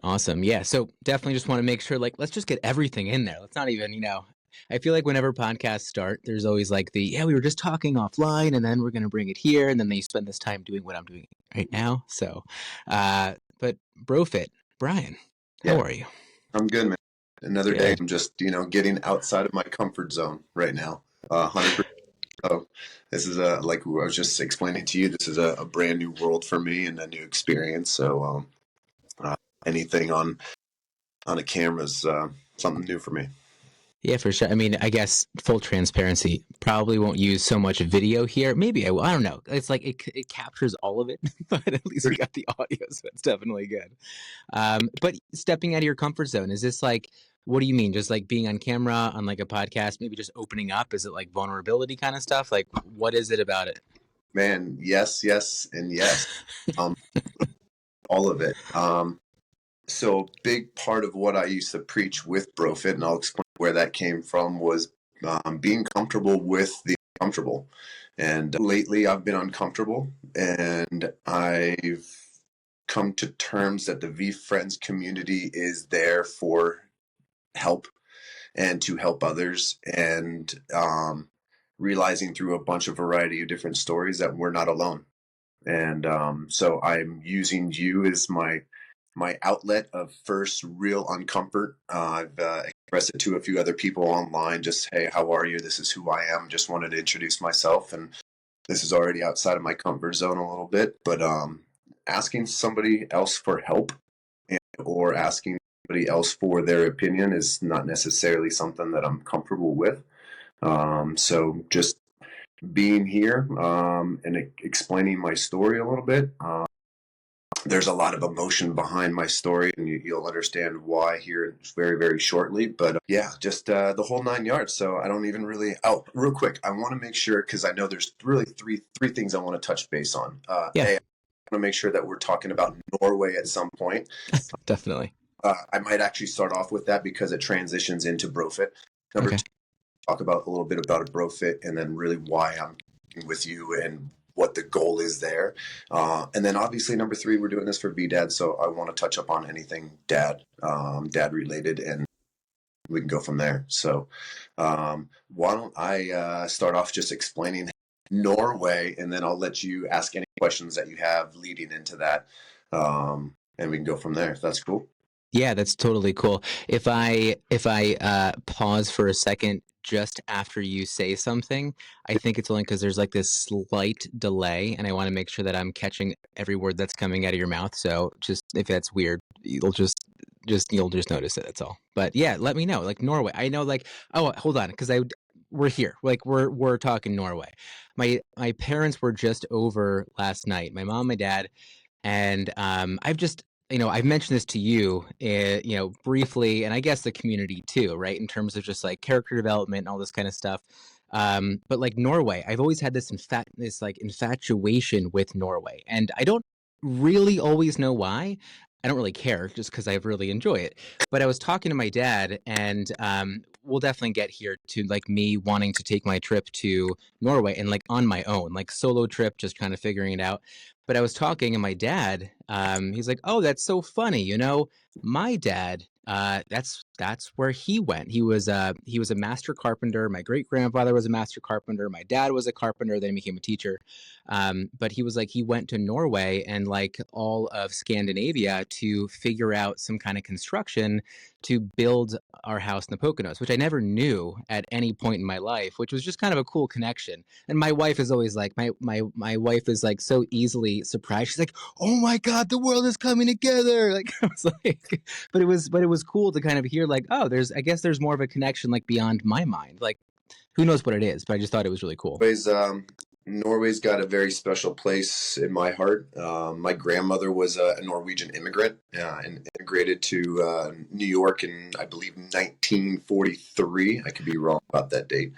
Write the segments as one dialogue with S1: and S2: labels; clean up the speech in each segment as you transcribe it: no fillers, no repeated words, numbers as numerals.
S1: Awesome. Yeah. So definitely just want to make sure, like, let's just get everything in there. Let's not even, I feel like whenever podcasts start, there's always like yeah, we were just talking offline and then we're going to bring it here. And then they spend this time doing what I'm doing right now. So, but BroFit, Brian, how
S2: Yeah,
S1: are you?
S2: I'm good, man. Another day.
S1: Good.
S2: I'm just, getting outside of my comfort zone right now. 100%. So this is like I was just explaining to you, this is a brand new world for me and a new experience. So anything on a camera is something new for me.
S1: Yeah, for sure. I mean, I guess full transparency, probably won't use so much video here. Maybe I will. I don't know. It's like it captures all of it, but at least we got the audio, so it's definitely good. But stepping out of your comfort zone, is this like, what do you mean? Just like being on camera on like a podcast, maybe just opening up? Is it like vulnerability kind of stuff? Like, what is it about it?
S2: Man, yes, yes, and yes. Um, all of it. So a big part of what I used to preach with BroFit, and I'll explain where that came from, was being comfortable with the uncomfortable. And lately I've been uncomfortable, and I've come to terms that the V Friends community is there for help and to help others, and realizing through a bunch of variety of different stories that we're not alone. And so I'm using you as my outlet of first real uncomfort. I've expressed it to a few other people online. Just, hey, how are you? This is who I am. Just wanted to introduce myself, and this is already outside of my comfort zone a little bit. But asking somebody else for help or asking somebody else for their opinion is not necessarily something that I'm comfortable with. So just being here and explaining my story a little bit. There's a lot of emotion behind my story, and you'll understand why here very, very shortly. But yeah, just the whole 9 yards. So I don't even really. Oh, real quick, I want to make sure, because I know there's really three things I want to touch base on.
S1: Yeah,
S2: I want to make sure that we're talking about Norway at some point.
S1: definitely.
S2: I might actually start off with that because it transitions into BroFit. Number
S1: Okay.
S2: two, talk about a little bit about a BroFit, and then really why I'm with you and what the goal is there. And then obviously number three, we're doing this for VeeDads, so I want to touch up on anything dad related, and we can go from there. So why don't I start off just explaining Norway, and then I'll let you ask any questions that you have leading into that, and we can go from there, if that's cool.
S1: Yeah, that's totally cool. If I pause for a second just after you say something, I think it's only because there's like this slight delay, and I want to make sure that I'm catching every word that's coming out of your mouth. So just if that's weird, you'll just notice it. That's all. But yeah, let me know. Like Norway, I know. Like, oh, hold on, because we're here. Like we're talking Norway. My parents were just over last night. My mom, my dad, and I've just, I've mentioned this to you, briefly, and I guess the community too, right? In terms of just like character development and all this kind of stuff. But like Norway, I've always had this like infatuation with Norway, and I don't really always know why. I don't really care, just because I really enjoy it. But I was talking to my dad, and we'll definitely get here to like me wanting to take my trip to Norway and like on my own, like solo trip, just kind of figuring it out. But I was talking, and my dad, he's like, "Oh, that's so funny. My dad, that's where he went. He was a master carpenter. My great grandfather was a master carpenter. My dad was a carpenter. Then he became a teacher. But he was like, he went to Norway and like all of Scandinavia to figure out some kind of construction to build our house in the Poconos, which I never knew at any point in my life, which was just kind of a cool connection. And my wife is always like, my wife is like so easily surprised. She's like, "Oh my God, the world is coming together!" Like I was like, but it was cool to kind of hear like, oh, I guess there's more of a connection like beyond my mind. Like who knows what it is, but I just thought it was really cool.
S2: Anyways, Norway's got a very special place in my heart. My grandmother was a Norwegian immigrant and immigrated to New York in, I believe, 1943. I could be wrong about that date.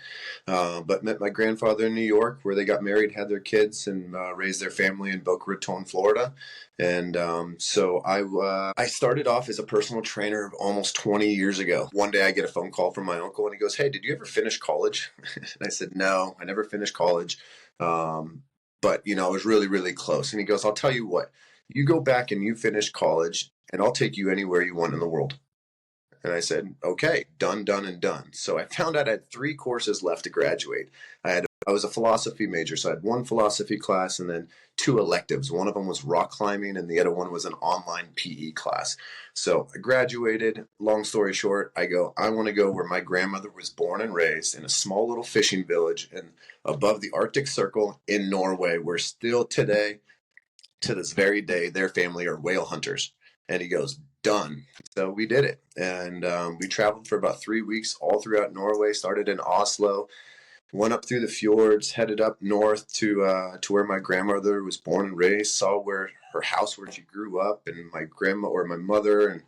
S2: But met my grandfather in New York, where they got married, had their kids, and raised their family in Boca Raton, Florida. And so I started off as a personal trainer almost 20 years ago. One day I get a phone call from my uncle, and he goes, "Hey, did you ever finish college?" And I said, "No, I never finished college. But, I was really, really close." And he goes, "I'll tell you what, You go back and you finish college, and I'll take you anywhere you want in the world. And I said, okay, done, done, and done. So I found out I had 3 courses left to graduate. I was a philosophy major, so I had 1 philosophy class and then 2 electives. One of them was rock climbing, and the other one was an online PE class. So I graduated. Long story short, I want to go where my grandmother was born and raised, in a small little fishing village and above the Arctic Circle in Norway, where still today, to this very day, their family are whale hunters. And he goes, done. So we did it. And we traveled for about 3 weeks all throughout Norway, started in Oslo, went up through the fjords, headed up north to where my grandmother was born and raised, saw where her house where she grew up, and my mother and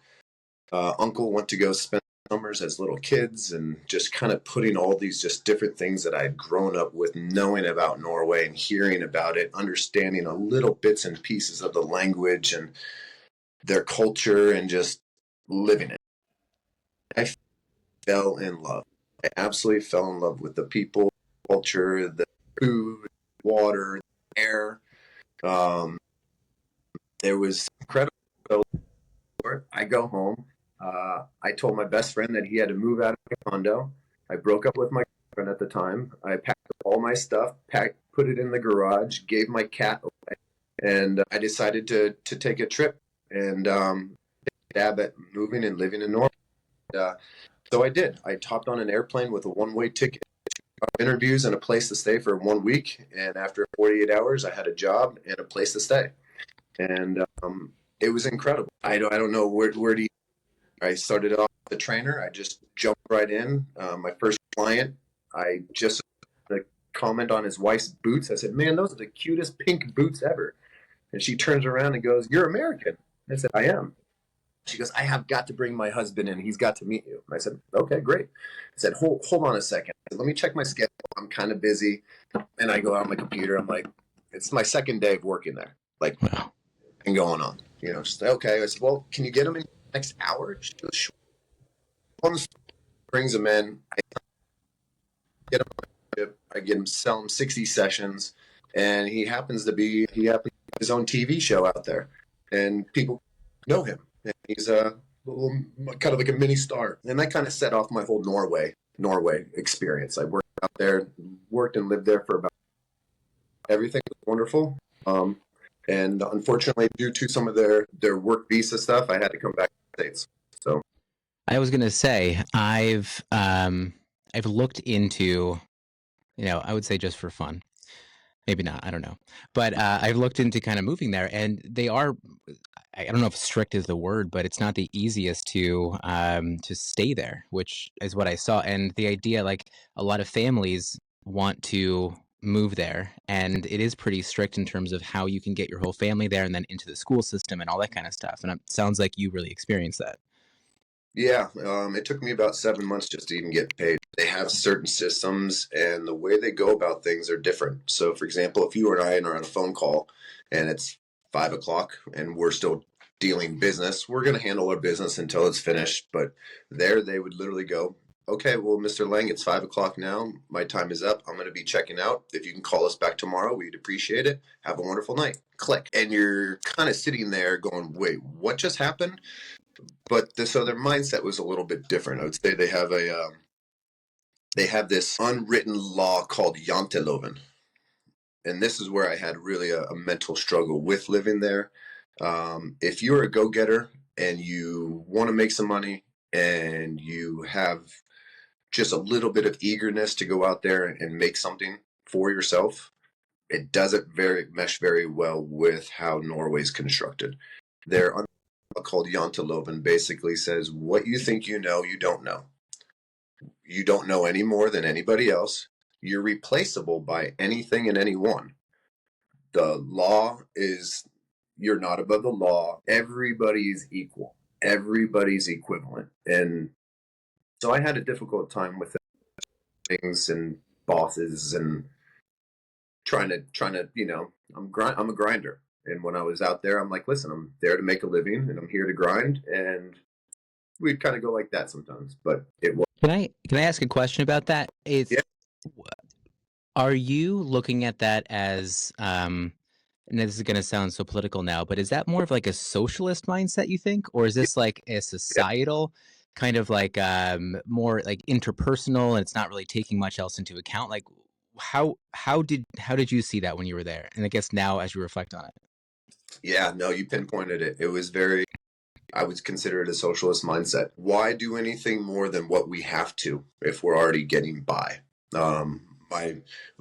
S2: uncle went to go spend summers as little kids, and just kind of putting all these just different things that I had grown up with, knowing about Norway and hearing about it, understanding a little bits and pieces of the language and their culture, and just living it. I fell in love. I absolutely fell in love with the people, culture, the food, water, the air. Um, it was incredible. So I go home. I told my best friend that he had to move out of my condo. I broke up with my girlfriend at the time. I packed up all my stuff, put it in the garage, gave my cat away, and I decided to take a trip and dab at moving and living in Norway. So I did. I hopped on an airplane with a one-way ticket, interviews, and a place to stay for 1 week. And after 48 hours, I had a job and a place to stay. And it was incredible. I don't know where do you. I started off as a trainer. I just jumped right in. My first client, I just comment on his wife's boots. I said, "Man, those are the cutest pink boots ever." And she turns around and goes, "You're American." I said, "I am." She goes, "I have got to bring my husband in. He's got to meet you." And I said, "Okay, great." I said, hold on a second. I said, "Let me check my schedule. I'm kind of busy." And I go out on my computer. I'm like, it's my second day of working there. Like,
S1: Wow.
S2: and going on. She's like, okay. I said, "Well, can you get him in the next hour?" She goes, "Sure." One brings him in. I get him. I get him, sell him 60 sessions. And he happens to have his own TV show out there. And people know him. And he's a little, kind of like a mini star. And that kind of set off my whole Norway experience. I worked and lived there for about. Everything was wonderful. And unfortunately, due to some of their work visa stuff, I had to come back to the States. So
S1: I was gonna say I've looked into, I would say just for fun, maybe not, I don't know, but I've looked into kind of moving there, and they are. I don't know if strict is the word, but it's not the easiest to stay there, which is what I saw. And the idea, like a lot of families want to move there, and it is pretty strict in terms of how you can get your whole family there and then into the school system and all that kind of stuff. And it sounds like you really experienced that.
S2: yeah, it took me about 7 months just to even get paid. They have certain systems, and the way they go about things are different. So, for example, if you and I are on a phone call and it's 5 o'clock and we're still dealing business, we're going to handle our business until it's finished. But there, they would literally go, "Okay, well, Mr. Lang, it's 5 o'clock now. My time is up. I'm going to be checking out. If you can call us back tomorrow, we'd appreciate it. Have a wonderful night." Click. And you're kind of sitting there going, "Wait, what just happened?" But so their mindset was a little bit different. I would say they have this unwritten law called Janteloven, and this is where I had really a mental struggle with living there. If you're a go-getter and you want to make some money and you have just a little bit of eagerness to go out there and make something for yourself, it doesn't mesh very well with how Norway's constructed. They're called Janteloven basically says what you think you know, you don't know. You don't know any more than anybody else. You're replaceable by anything and anyone. The law is you're not above the law. Everybody is equal. Everybody's equivalent. And so I had a difficult time with things and bosses and trying to I'm a grinder. And when I was out there, I'm like, listen, I'm there to make a living and I'm here to grind. And we'd kind of go like that sometimes, but it was.
S1: Can I ask a question about that?
S2: Yeah.
S1: Are you looking at that as and this is going to sound so political now, but is that more of like a socialist mindset, you think, or is this like a
S2: Yeah,
S1: societal kind of like more like interpersonal, and it's not really taking much else into account? Like, how did you see that when you were there, and I guess now as you reflect on it?
S2: yeah, no, you pinpointed it. It was very, I would consider it a socialist mindset. Why do anything more than what we have to if we're already getting by? My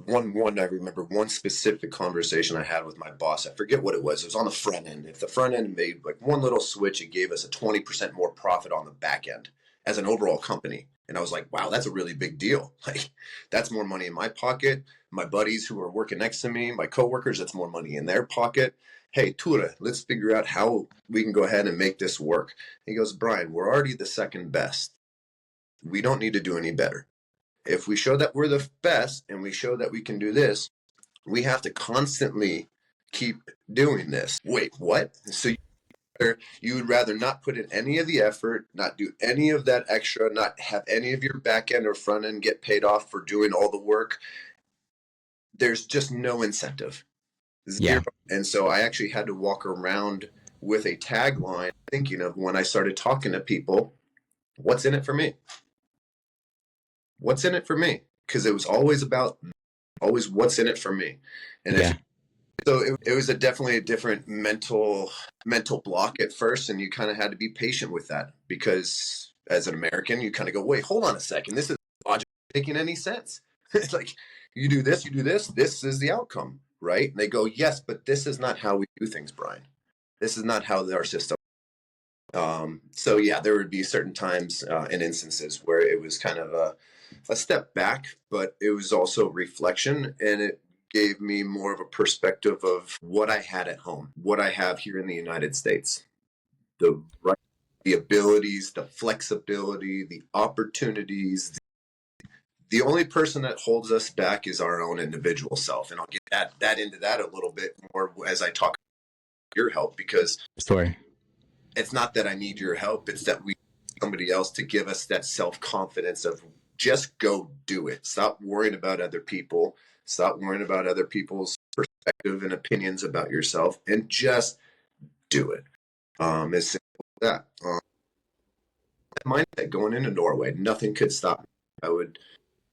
S2: I remember one specific conversation I had with my boss. I forget what it was. It was on the front end. If the front end made like one little switch, it gave us a 20% more profit on the back end as an overall company. And I was like, wow, that's a really big deal. Like, that's more money in my pocket. My buddies who are working next to me, my coworkers, that's more money in their pocket. Hey, Tura, let's figure out how we can go ahead and make this work. He goes, Brian, we're already the second best. We don't need to do any better. If we show that we're the best and we show that we can do this, we have to constantly keep doing this. Wait, what? So you would rather not put in any of the effort, not do any of that extra, not have any of your back end or front end get paid off for doing all the work. There's just no incentive. Zero.
S1: Yeah,
S2: And so I actually had to walk around with a tagline thinking of when I started talking to people, what's in it for me? What's in it for me? Because it was always about always what's in it for me. And if
S1: yeah,
S2: so it was definitely a different mental block at first, and you kind of had to be patient with that because as an American, you kind of go, wait, hold on a second, this is logic making any sense. It's like you do this, this is the outcome, right? And they go, yes, but this is not how we do things, Brian. This is not how our system. So yeah, there would be certain times and instances where it was kind of a step back, but it was also reflection, and it gave me more of a perspective of what I had at home, what I have here in the United States, the right, the abilities, the flexibility, the opportunities. The only person that holds us back is our own individual self, and I'll get that into that a little bit more as I talk about your help, because
S1: sure.
S2: it's not that I need your help, it's that we need somebody else to give us that self-confidence of just go do it. Stop worrying about other people. Stop worrying about other people's perspective and opinions about yourself, and just do it. As simple as that. That mindset going into Norway, nothing could stop me. I would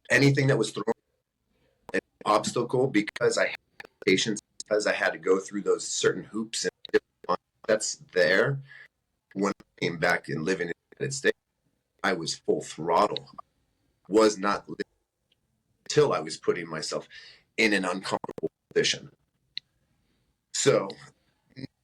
S2: anything that was thrown an obstacle because I had patience, because I had to go through those certain hoops and that's there. When I came back and living in the United States, I was full throttle. Was not living until I was putting myself in an uncomfortable position. So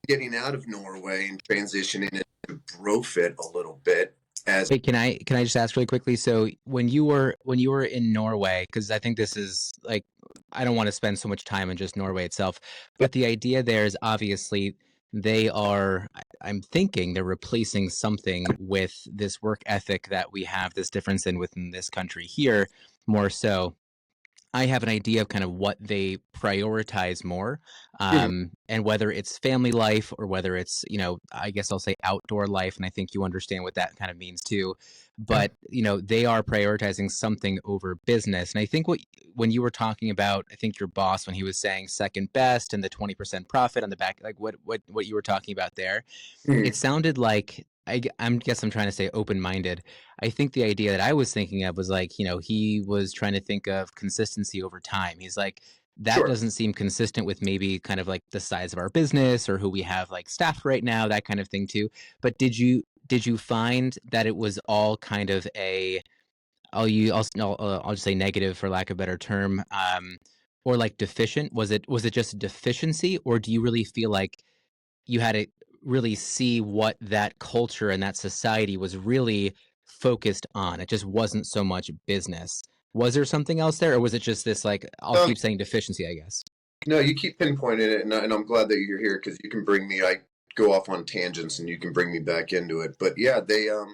S2: getting out of Norway and transitioning into BroFit a little bit as
S1: Wait, can I just ask really quickly? So when you were in Norway, because I think this is like I don't want to spend so much time on just Norway itself, but the idea there is obviously they are. I'm thinking they're replacing something with this work ethic that we have this difference in within this country here more so. I have an idea of kind of what they prioritize more, and whether it's family life or whether it's, I guess I'll say outdoor life, and I think you understand what that kind of means too. But they are prioritizing something over business, and I think when you were talking about, I think your boss when he was saying second best and the 20% profit on the back, like what you were talking about there, it sounded like I'm guess I'm trying to say open-minded. I think the idea that I was thinking of was like, he was trying to think of consistency over time. He's like, that
S2: sure.
S1: doesn't seem consistent with maybe kind of like the size of our business or who we have like staffed right now, that kind of thing too. But did you find that it was all kind of a I'll just say negative for lack of a better term, or like deficient? Was it just a deficiency, or do you really feel like you had to really see what that culture and that society was really focused on? It just wasn't so much business. Was there something else there, or was it just this like I'll
S2: Um,
S1: keep saying deficiency, I guess?
S2: no, you keep pinpointing it, and I'm glad that you're here because you can bring me. I go off on tangents, and you can bring me back into it. But yeah, they're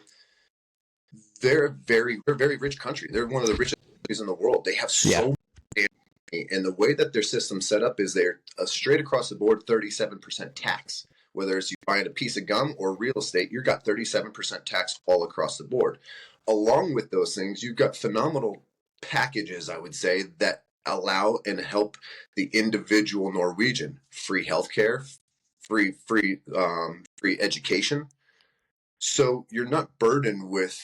S2: a very rich country. They're one of the richest countries in the world. They have
S1: Yeah.
S2: so much money, and the way that their system's set up is they're straight across the board 37% tax. Whether it's you buying a piece of gum or real estate, you've got 37% tax all across the board. Along with those things, you've got phenomenal packages, I would say, that allow and help the individual Norwegian free healthcare, free education. So you're not burdened with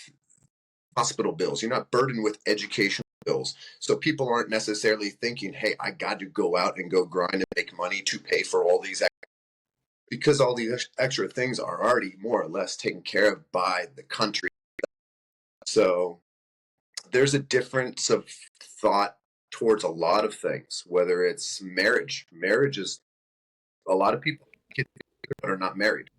S2: hospital bills. You're not burdened with educational bills. So people aren't necessarily thinking, hey, I got to go out and go grind and make money to pay for all these, because all these extra things are already more or less taken care of by the country. So there's a difference of thought towards a lot of things, whether it's marriage. Marriage is, a lot of people are not married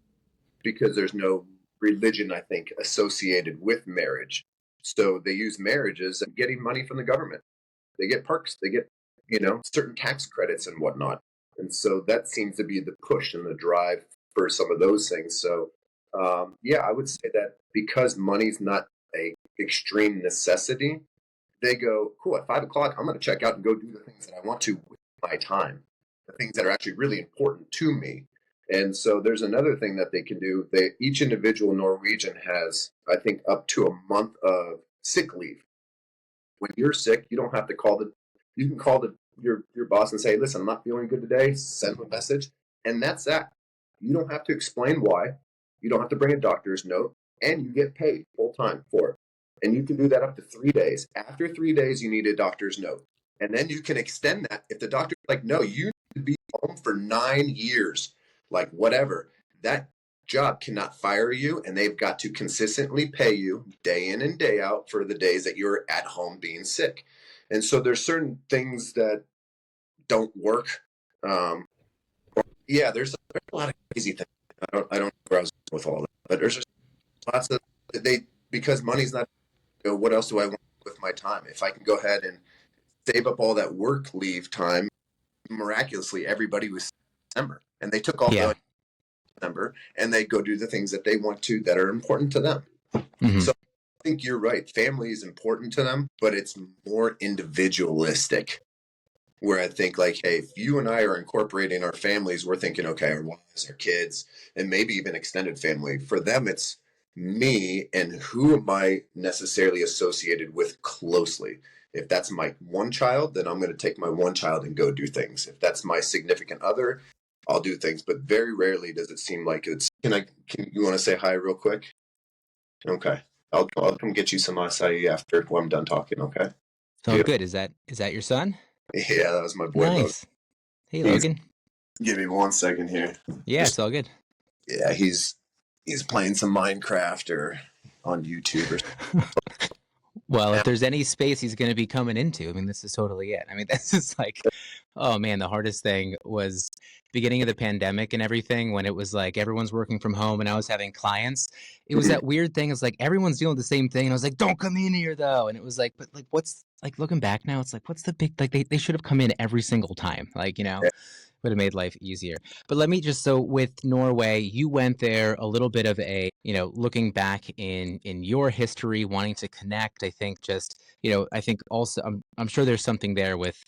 S2: because there's no religion, I think, associated with marriage. So they use marriages and getting money from the government. They get perks, they get, certain tax credits and whatnot. And so that seems to be the push and the drive for some of those things. So, yeah, I would say that because money's not a extreme necessity, they go, cool, at 5 o'clock, I'm going to check out and go do the things that I want to with my time, the things that are actually really important to me. And so there's another thing that they can do. Each individual Norwegian has, I think, up to a month of sick leave. When you're sick, you don't have to you can call your boss and say, listen, I'm not feeling good today, send them a message. And that's that. You don't have to explain why. You don't have to bring a doctor's note, and you get paid full time for it. And you can do that up to 3 days. After 3 days, you need a doctor's note. And then you can extend that. If the doctor's like, no, you need to be home for 9 years, like whatever, that job cannot fire you, and they've got to consistently pay you day in and day out for the days that you're at home being sick. And so there's certain things that don't work. Yeah, there's a lot of crazy things. I don't know where I was with all that, but there's just lots of, because money's not, what else do I want with my time? If I can go ahead and save up all that work leave time, miraculously everybody was December, and they took all
S1: Yeah.
S2: the December and they go do the things that they want to, that are important to them.
S1: Mm-hmm.
S2: So I think you're right. Family is important to them, but it's more individualistic. Where I think, like, hey, if you and I are incorporating our families, we're thinking, okay, our wives, our kids, and maybe even extended family. For them, it's me and who am I necessarily associated with closely. If that's my one child, then I'm going to take my one child and go do things. If that's my significant other, I'll do things. But very rarely does it seem like it's. Can you want to say hi real quick? Okay. I'll come get you some acai after I'm done talking, okay?
S1: Sounds good. Is that your son?
S2: Yeah, that was my boy,
S1: Nice.
S2: Logan.
S1: Hey, Logan.
S2: Give me 1 second here.
S1: Yeah, it's all good.
S2: Yeah, he's playing some Minecraft or on YouTube or something.
S1: Well, if there's any space he's going to be coming into, I mean, this is totally it. I mean, this is like, oh man, the hardest thing was beginning of the pandemic and everything, when it was like everyone's working from home and I was having clients. It was that weird thing. It's like everyone's doing the same thing. And I was like, don't come in here though. And it was like, but like, what's like looking back now? It's like, what's the big, like they should have come in every single time. Like, would have made life easier. But let me just, so with Norway, you went there a little bit of a, looking back in your history, wanting to connect. I think just, I think also I'm sure there's something there with,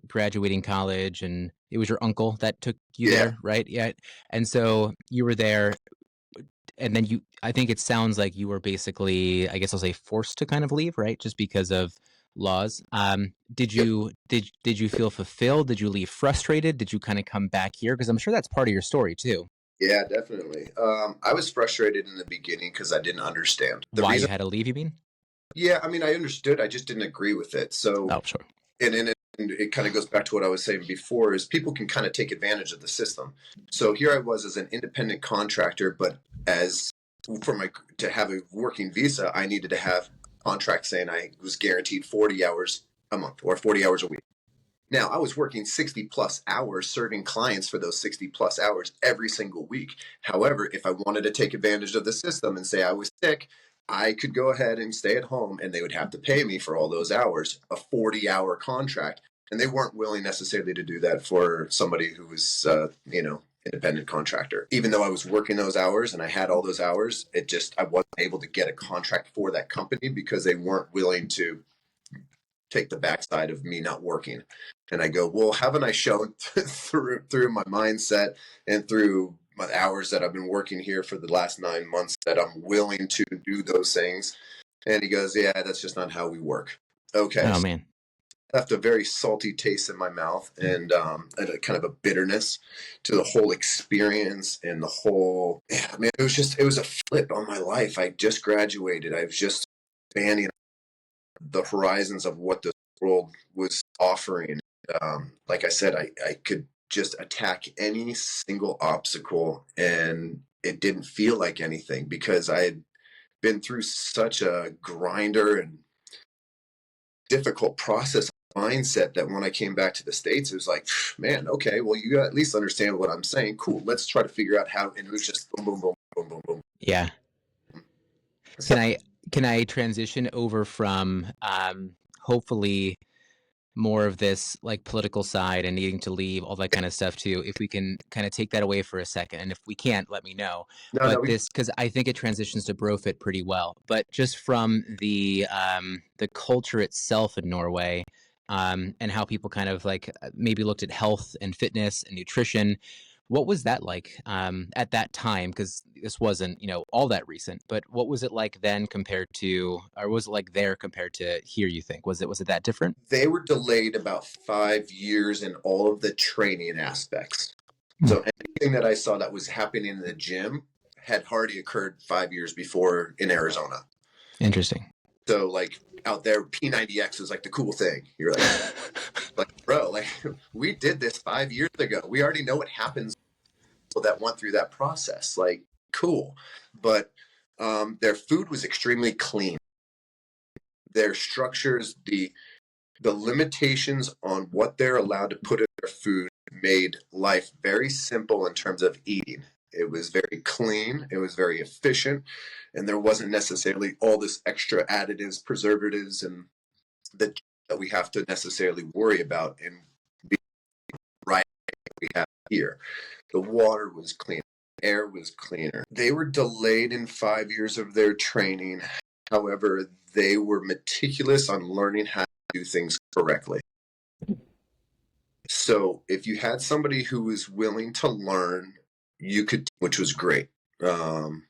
S1: graduating college, and it was your uncle that took you there, right? Yeah. And so you were there, and then I think it sounds like you were basically, I guess I'll say, forced to kind of leave, right? Just because of laws. Did you feel fulfilled? Did you leave frustrated? Did you kind of come back here? Because I'm sure that's part of your story too.
S2: Yeah, definitely. I was frustrated in the beginning because I didn't understand the
S1: Why
S2: reason.
S1: you had to leave, you mean?
S2: Yeah, I mean, I understood. I just didn't agree with it. So,
S1: Oh, sure.
S2: and it kind of goes back to what I was saying before: is people can kind of take advantage of the system. So here I was as an independent contractor, but to have a working visa, I needed to have a contract saying I was guaranteed 40 hours a month or 40 hours a week. Now, I was working 60 plus hours serving clients for those 60 plus hours every single week. However, if I wanted to take advantage of the system and say I was sick, I could go ahead and stay at home, and they would have to pay me for all those hours, a 40-hour contract. And they weren't willing necessarily to do that for somebody who was, independent contractor. Even though I was working those hours and I had all those hours, I wasn't able to get a contract for that company because they weren't willing to take the backside of me not working. And I go, well, haven't I shown through my mindset and through my hours that I've been working here for the last 9 months that I'm willing to do those things? And he goes, yeah, that's just not how we work. Okay.
S1: Oh
S2: So
S1: man.
S2: left a very salty taste in my mouth, and a kind of a bitterness to the whole experience and the whole. Yeah, man, it was a flip on my life. I just graduated. I was just expanding the horizons of what the world was offering. Like I said, I could just attack any single obstacle, and it didn't feel like anything because I had been through such a grinder and difficult process mindset that when I came back to the States, it was like, man, okay, well, you at least understand what I'm saying. Cool. Let's try to figure out how. And it was just boom, boom, boom, boom, boom, boom.
S1: Yeah.
S2: So
S1: Can I transition over from hopefully more of this like political side and needing to leave, all that kind of stuff too, if we can kind of take that away for a second. And if we can't, let me know.
S2: no, no,
S1: But this, because I think it transitions to BroFit pretty well. But just from the culture itself in Norway, and how people kind of like maybe looked at health and fitness and nutrition. What was that like at that time? Because this wasn't, all that recent. But what was it like then compared to, or was it like there compared to here? You think was it that different?
S2: they were delayed about 5 years in all of the training aspects.
S1: Hmm.
S2: So anything that I saw that was happening in the gym had already occurred 5 years before in Arizona.
S1: Interesting.
S2: So like out there, P90X was like the cool thing. You're like, bro, like we did this 5 years ago. We already know what happens that went through that process. Like, cool. But their food was extremely clean. Their structures, the limitations on what they're allowed to put in their food made life very simple in terms of eating. It was very clean, it was very efficient, and there wasn't necessarily all this extra additives, preservatives, and that we have to necessarily worry about in being right we have here. The water was clean, air was cleaner. They were delayed in 5 years of their training. However, they were meticulous on learning how to do things correctly. So if you had somebody who was willing to learn, you could, which was great. I'm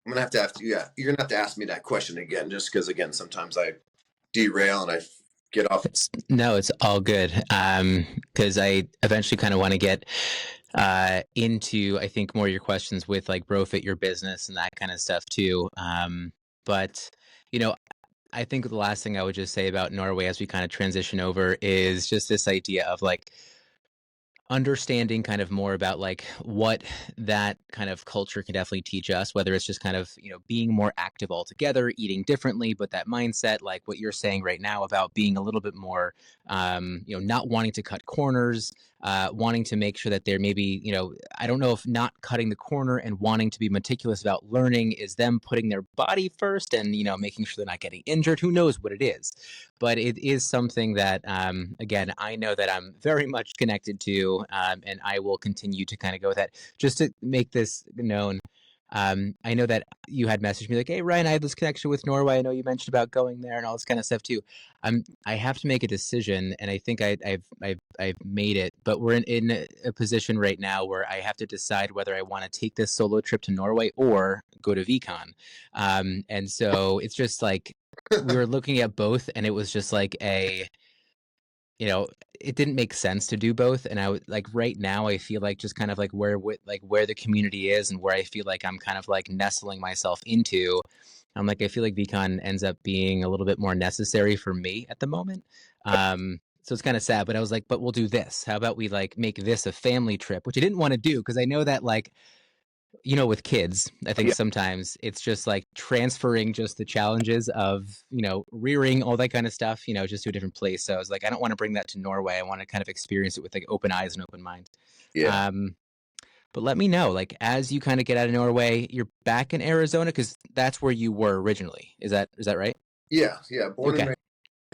S2: gonna have to ask you. Yeah, you're gonna have to ask me that question again, just because again, sometimes I derail and I get off.
S1: No, it's all good. Because I eventually kind of want to get into, I think, more of your questions with like BroFit, your business, and that kind of stuff too. But you know, I think the last thing I would just say about Norway as we kind of transition over is just this idea of like understanding kind of more about like what that kind of culture can definitely teach us, whether it's just kind of being more active altogether, eating differently, but that mindset, like what you're saying right now about being a little bit more not wanting to cut corners, wanting to make sure that they're maybe I don't know if not cutting the corner and wanting to be meticulous about learning is them putting their body first and making sure they're not getting injured. Who knows what it is, but it is something that again, I know that I'm very much connected to, and I will continue to kind of go with that. Just to make this known, I know that you had messaged me like, "Hey Ryan, I have this connection with Norway. I know you mentioned about going there and all this kind of stuff too." I have to make a decision, and I think I've made it, but we're in a position right now where I have to decide whether I want to take this solo trip to Norway or go to VCon, and so it's just like we were looking at both, and it was just like it didn't make sense to do both. And I would like right now, I feel like just kind of like where the community is and where I feel like I'm kind of like nestling myself into. I'm like, I feel like VCon ends up being a little bit more necessary for me at the moment. So it's kind of sad, but I was like, but we'll do this. How about we like make this a family trip, which I didn't want to do because I know that like with kids, I think
S2: Yeah,
S1: sometimes it's just like transferring just the challenges of, rearing, all that kind of stuff, just to a different place. So I was like, I don't want to bring that to Norway. I want to kind of experience it with like open eyes and open mind.
S2: yeah,
S1: Um, but let me know, like, as you kind of get out of Norway, you're back in Arizona because that's where you were originally. Is that right?
S2: yeah.
S1: Okay.
S2: Born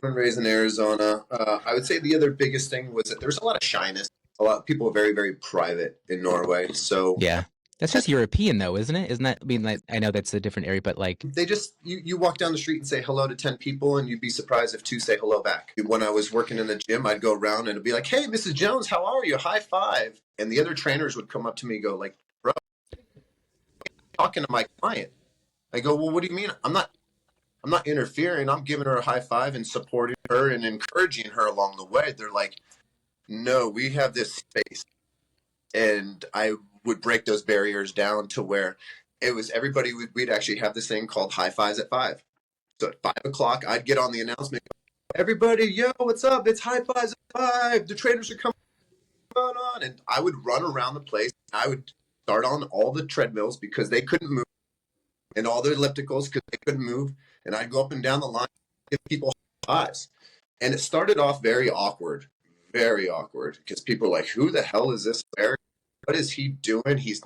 S2: and raised in Arizona. I would say the other biggest thing was that there was a lot of shyness. A lot of people are very, very private in Norway. So
S1: Yeah. That's just European though, isn't it? Isn't that, I mean, like, I know that's a different area, but like,
S2: they just you walk down the street and say hello to 10 people, and you'd be surprised if two say hello back. When I was working in the gym, I'd go around and it'd be like, "Hey, Mrs. Jones, how are you? High five!" And the other trainers would come up to me and go like, "Bro, I'm talking to my client." I go, "Well, what do you mean? I'm not." I'm not interfering. I'm giving her a high five and supporting her and encouraging her along the way. They're like, no, we have this space. And I would break those barriers down to where it was everybody we'd actually have this thing called high fives at 5. So at 5 o'clock, I'd get on the announcement, everybody, yo, what's up? It's high fives at 5. The trainers are coming on. And I would run around the place. I would start on all the treadmills because they couldn't move, and all the ellipticals because they couldn't move. And I'd go up and down the line, give people high fives. And it started off very awkward, because people are like, who the hell is this Larry? What is he doing? He's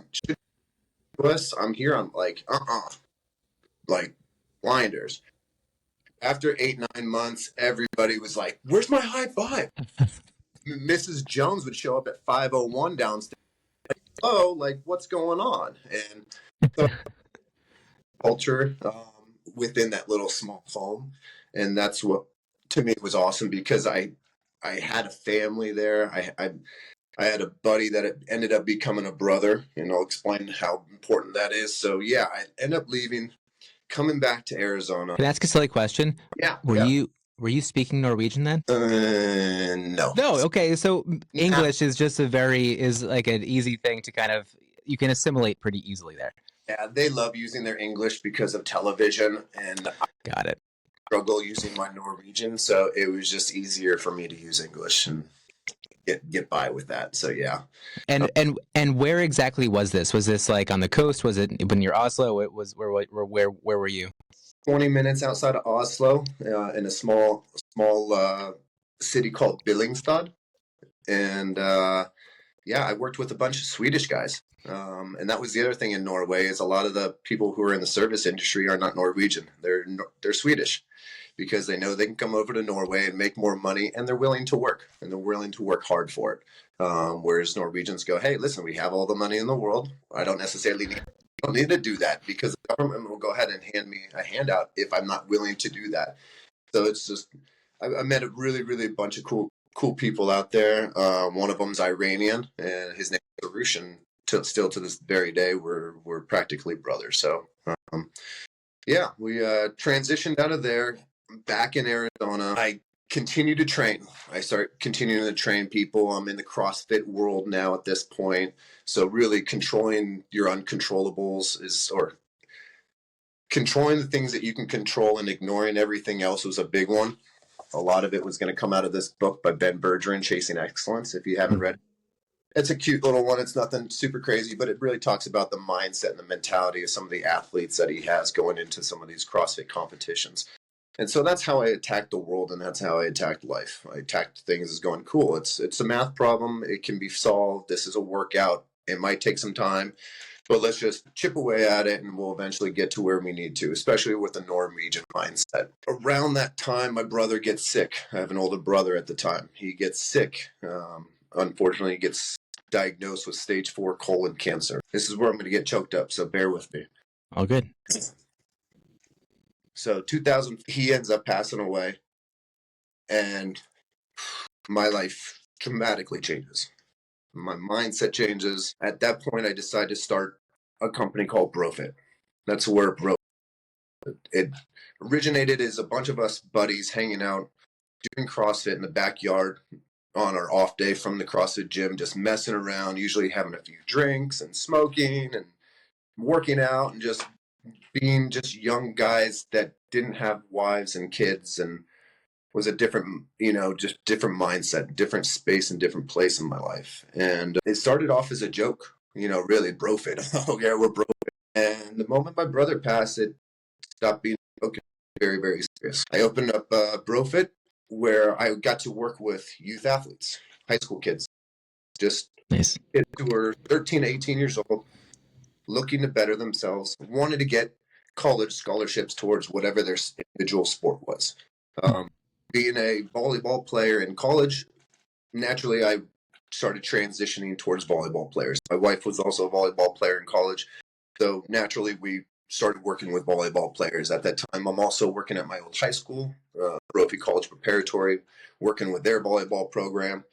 S2: us. I'm here. I'm like, like blinders. After 8-9 months, everybody was like, where's my high five? Mrs. Jones would show up at 5:01 downstairs. Like, oh, like, what's going on? And so culture within that little small home. And that's what, to me, was awesome, because I had a family there. I had a buddy that ended up becoming a brother, and I'll explain how important that is. So yeah, I ended up leaving, coming back to Arizona.
S1: Can I ask a silly question?
S2: Yeah.
S1: Were you speaking Norwegian then?
S2: No.
S1: No. Okay. So English is just is like an easy thing to kind of, you can assimilate pretty easily there.
S2: Yeah, they love using their English because of television, and I
S1: Got it.
S2: struggle using my Norwegian, so it was just easier for me to use English and get by with that. So yeah.
S1: And where exactly was this? Was this like on the coast? Was it near Oslo? It was where were you?
S2: 20 minutes outside of Oslo, in a small city called Billingstad, and yeah, I worked with a bunch of Swedish guys. And that was the other thing in Norway, is a lot of the people who are in the service industry are not Norwegian. They're Swedish, because they know they can come over to Norway and make more money, and they're willing to work, and they're willing to work hard for it. Whereas Norwegians go, hey, listen, we have all the money in the world. I don't necessarily need to do that, because the government will go ahead and hand me a handout if I'm not willing to do that. So it's just, I met a really bunch of cool people out there. One of them's Iranian, and his name is Arush, and still to this very day, we're practically brothers. So yeah, we transitioned out of there, back in Arizona. I continue to train. I start continuing to train people. I'm in the CrossFit world now at this point. So really controlling your uncontrollables or controlling the things that you can control and ignoring everything else was a big one. A lot of it was going to come out of this book by Ben Bergeron, Chasing Excellence. If you haven't read it, it's a cute little one. It's nothing super crazy, but it really talks about the mindset and the mentality of some of the athletes that he has going into some of these CrossFit competitions. And so that's how I attacked the world, and that's how I attacked life. I attacked things as going, cool, it's a math problem. It can be solved. This is a workout. It might take some time, but let's just chip away at it, and we'll eventually get to where we need to, especially with the Norwegian mindset. Around that time, my brother gets sick. I have an older brother at the time. He gets sick. Unfortunately, he gets diagnosed with stage 4 colon cancer. This is where I'm going to get choked up, so bear with me.
S1: All good.
S2: So 2000, he ends up passing away, and my life dramatically changes. My mindset changes. At that point, I decided to start a company called BroFit. That's where it originated as a bunch of us buddies hanging out, doing CrossFit in the backyard on our off day from the CrossFit gym, just messing around, usually having a few drinks and smoking and working out, and just being just young guys that didn't have wives and kids, and was a different, just different mindset, different space and different place in my life. And it started off as a joke, really, BroFit. Oh yeah, we're BroFit. And the moment my brother passed, it stopped being okay, very, very serious. I opened up BroFit, where I got to work with youth athletes, high school kids, just
S1: Nice.
S2: kids who were 13 to 18 years old, looking to better themselves, wanted to get college scholarships towards whatever their individual sport was. Being a volleyball player in college, naturally I started transitioning towards volleyball players. My wife was also a volleyball player in college, so naturally we started working with volleyball players. At that time, I'm also working at my old high school, Brophy College Preparatory, working with their volleyball program.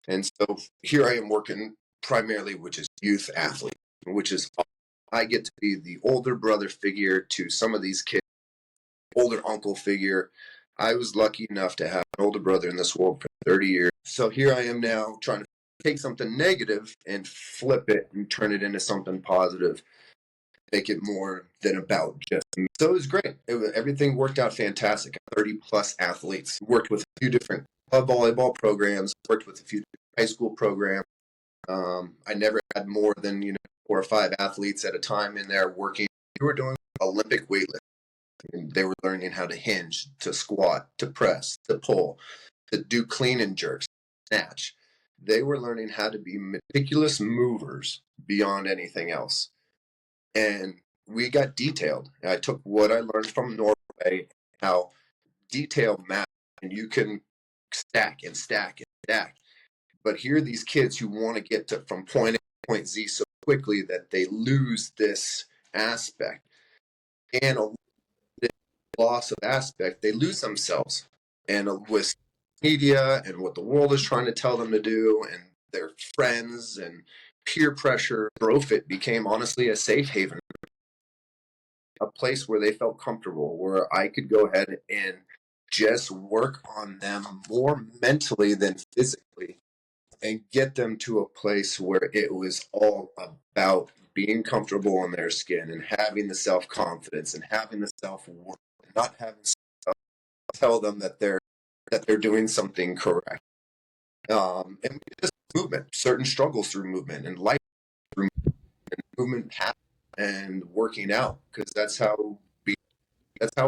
S2: And so here I am working primarily, which is youth athlete, which is I get to be the older brother figure to some of these kids older uncle figure. I was lucky enough to have an older brother in this world for 30 years. So here I am now trying to take something negative and flip it and turn it into something positive, make it more than about just me. So it was great. Everything worked out fantastic. 30 plus athletes. Worked with a few different club volleyball programs, worked with a few high school programs. I never had more than 4 or 5 athletes at a time in there working. We were doing Olympic weightlifting. They were learning how to hinge, to squat, to press, to pull, to do clean and jerks, snatch. They were learning how to be meticulous movers beyond anything else. And we got detailed. I took what I learned from Norway, how detail matters, and you can stack and stack and stack. But here are these kids who want to get to from point A to point Z so quickly that they lose this aspect. And a loss of aspect, they lose themselves. And with media and what the world is trying to tell them to do and their friends and peer pressure, BroFit became honestly a safe haven, a place where they felt comfortable, where I could go ahead and just work on them more mentally than physically and get them to a place where it was all about being comfortable in their skin and having the self-confidence and having the self-worth and not having to tell them that they're doing something correct. And just movement, certain struggles through movement and life through movement path and working out, because that's how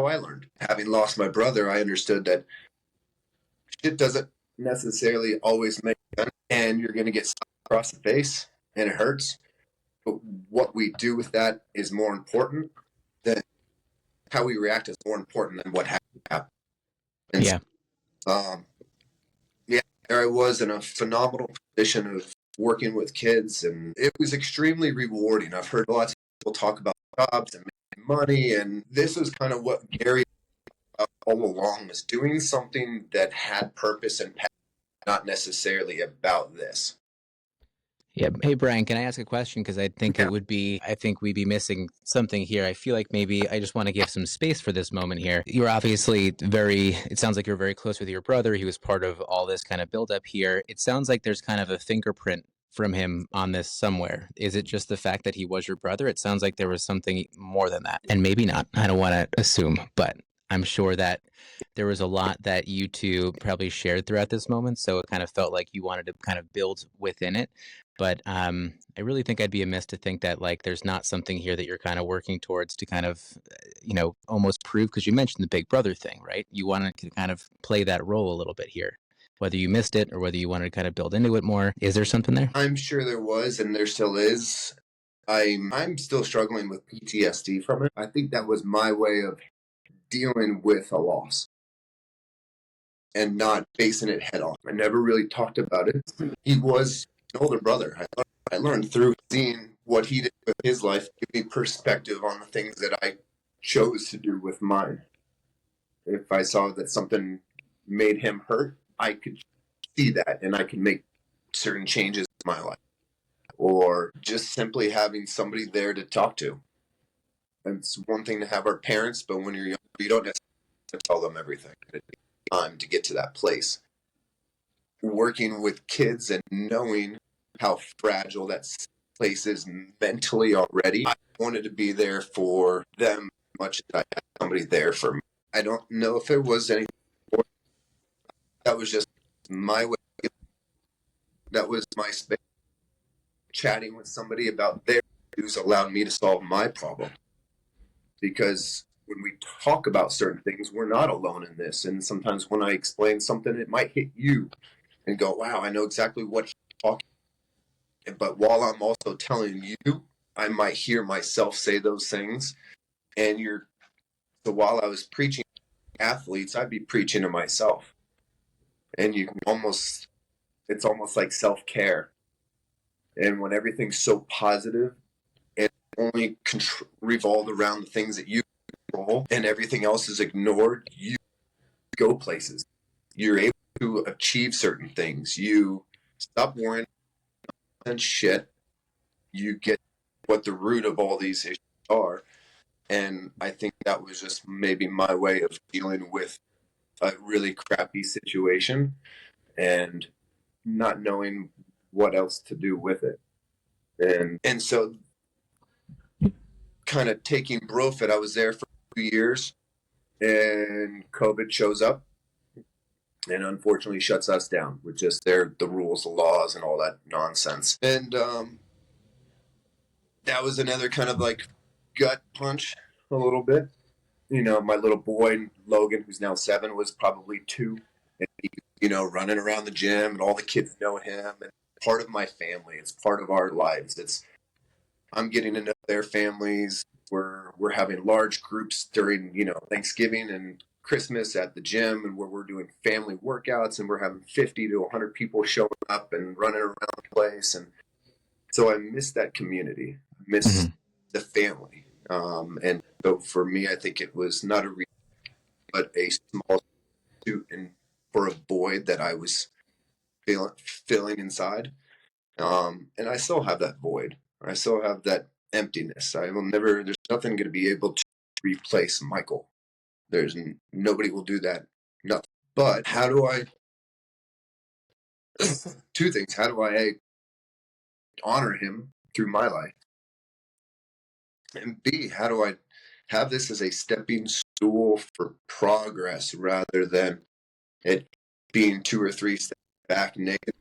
S2: I learned. Having lost my brother, I understood that shit doesn't necessarily always make sense, and you're going to get slapped across the face, and it hurts. But what we do with that is more important than how we react is more important than what happened. And
S1: Yeah.
S2: Yeah, there I was in a phenomenal position of working with kids, and it was extremely rewarding. I've heard lots of people talk about jobs and making money, and this is kind of what Gary all along was doing something that had purpose and passion, not necessarily about this.
S1: Yeah. Hey, Brian, can I ask a question? Because I think
S2: Yeah.
S1: I think we'd be missing something here. I feel like maybe I just want to give some space for this moment here. You're obviously it sounds like you're very close with your brother. He was part of all this kind of buildup here. It sounds like there's kind of a fingerprint from him on this somewhere. Is it just the fact that he was your brother? It sounds like there was something more than that. And maybe not. I don't want to assume, but I'm sure that there was a lot that you two probably shared throughout this moment. So it kind of felt like you wanted to kind of build within it. But I really think I'd be amiss to think that like there's not something here that you're kind of working towards to kind of, almost prove, because you mentioned the big brother thing, right? You wanted to kind of play that role a little bit here, whether you missed it or whether you wanted to kind of build into it more. Is there something there?
S2: I'm sure there was, and there still is. I'm still struggling with PTSD from it. I think that was my way of dealing with a loss and not facing it head on. I never really talked about it. He was an older brother. I learned through seeing what he did with his life, give me perspective on the things that I chose to do with mine. If I saw that something made him hurt, I could see that and I could make certain changes in my life. Or just simply having somebody there to talk to. It's one thing to have our parents, but when you're young, you don't necessarily tell them everything. It takes time to get to that place. Working with kids and knowing how fragile that place is mentally already, I wanted to be there for them as much as I had somebody there for me. I don't know if there was anything. That was just my way. That was my space. Chatting with somebody about their issues allowed me to solve my problem. Because when we talk about certain things, we're not alone in this. And sometimes when I explain something, it might hit you and go, wow, I know exactly what he's talking about. But while I'm also telling you, I might hear myself say those things. And so while I was preaching to athletes, I'd be preaching to myself. And it's almost like self-care. And when everything's so positive and only revolved around the things that you control and everything else is ignored, you go places. You're able to achieve certain things. You stop worrying and shit. You get what the root of all these issues are. And I think that was just maybe my way of dealing with a really crappy situation and not knowing what else to do with it. And so kind of taking BroFit, I was there for 2 years and COVID shows up and unfortunately shuts us down with just the rules, the laws, and all that nonsense. And that was another kind of like gut punch a little bit. You know, my little boy Logan, who's now 7, was probably 2, and he, running around the gym, and all the kids know him. And part of my family, it's part of our lives. I'm getting to know their families. We're having large groups during Thanksgiving and Christmas at the gym, and where we're doing family workouts, and we're having 50 to 100 people showing up and running around the place. And so I miss that community. I miss the family. And so for me, I think it was not a reason, but a small suit and for a void that I was filling inside. And I still have that void. I still have that emptiness. There's nothing going to be able to replace Michael. Nobody will do that. Nothing. But how do I, two things, how do I honor him through my life? And B, how do I have this as a stepping stool for progress rather than it being 2 or 3 steps back negative?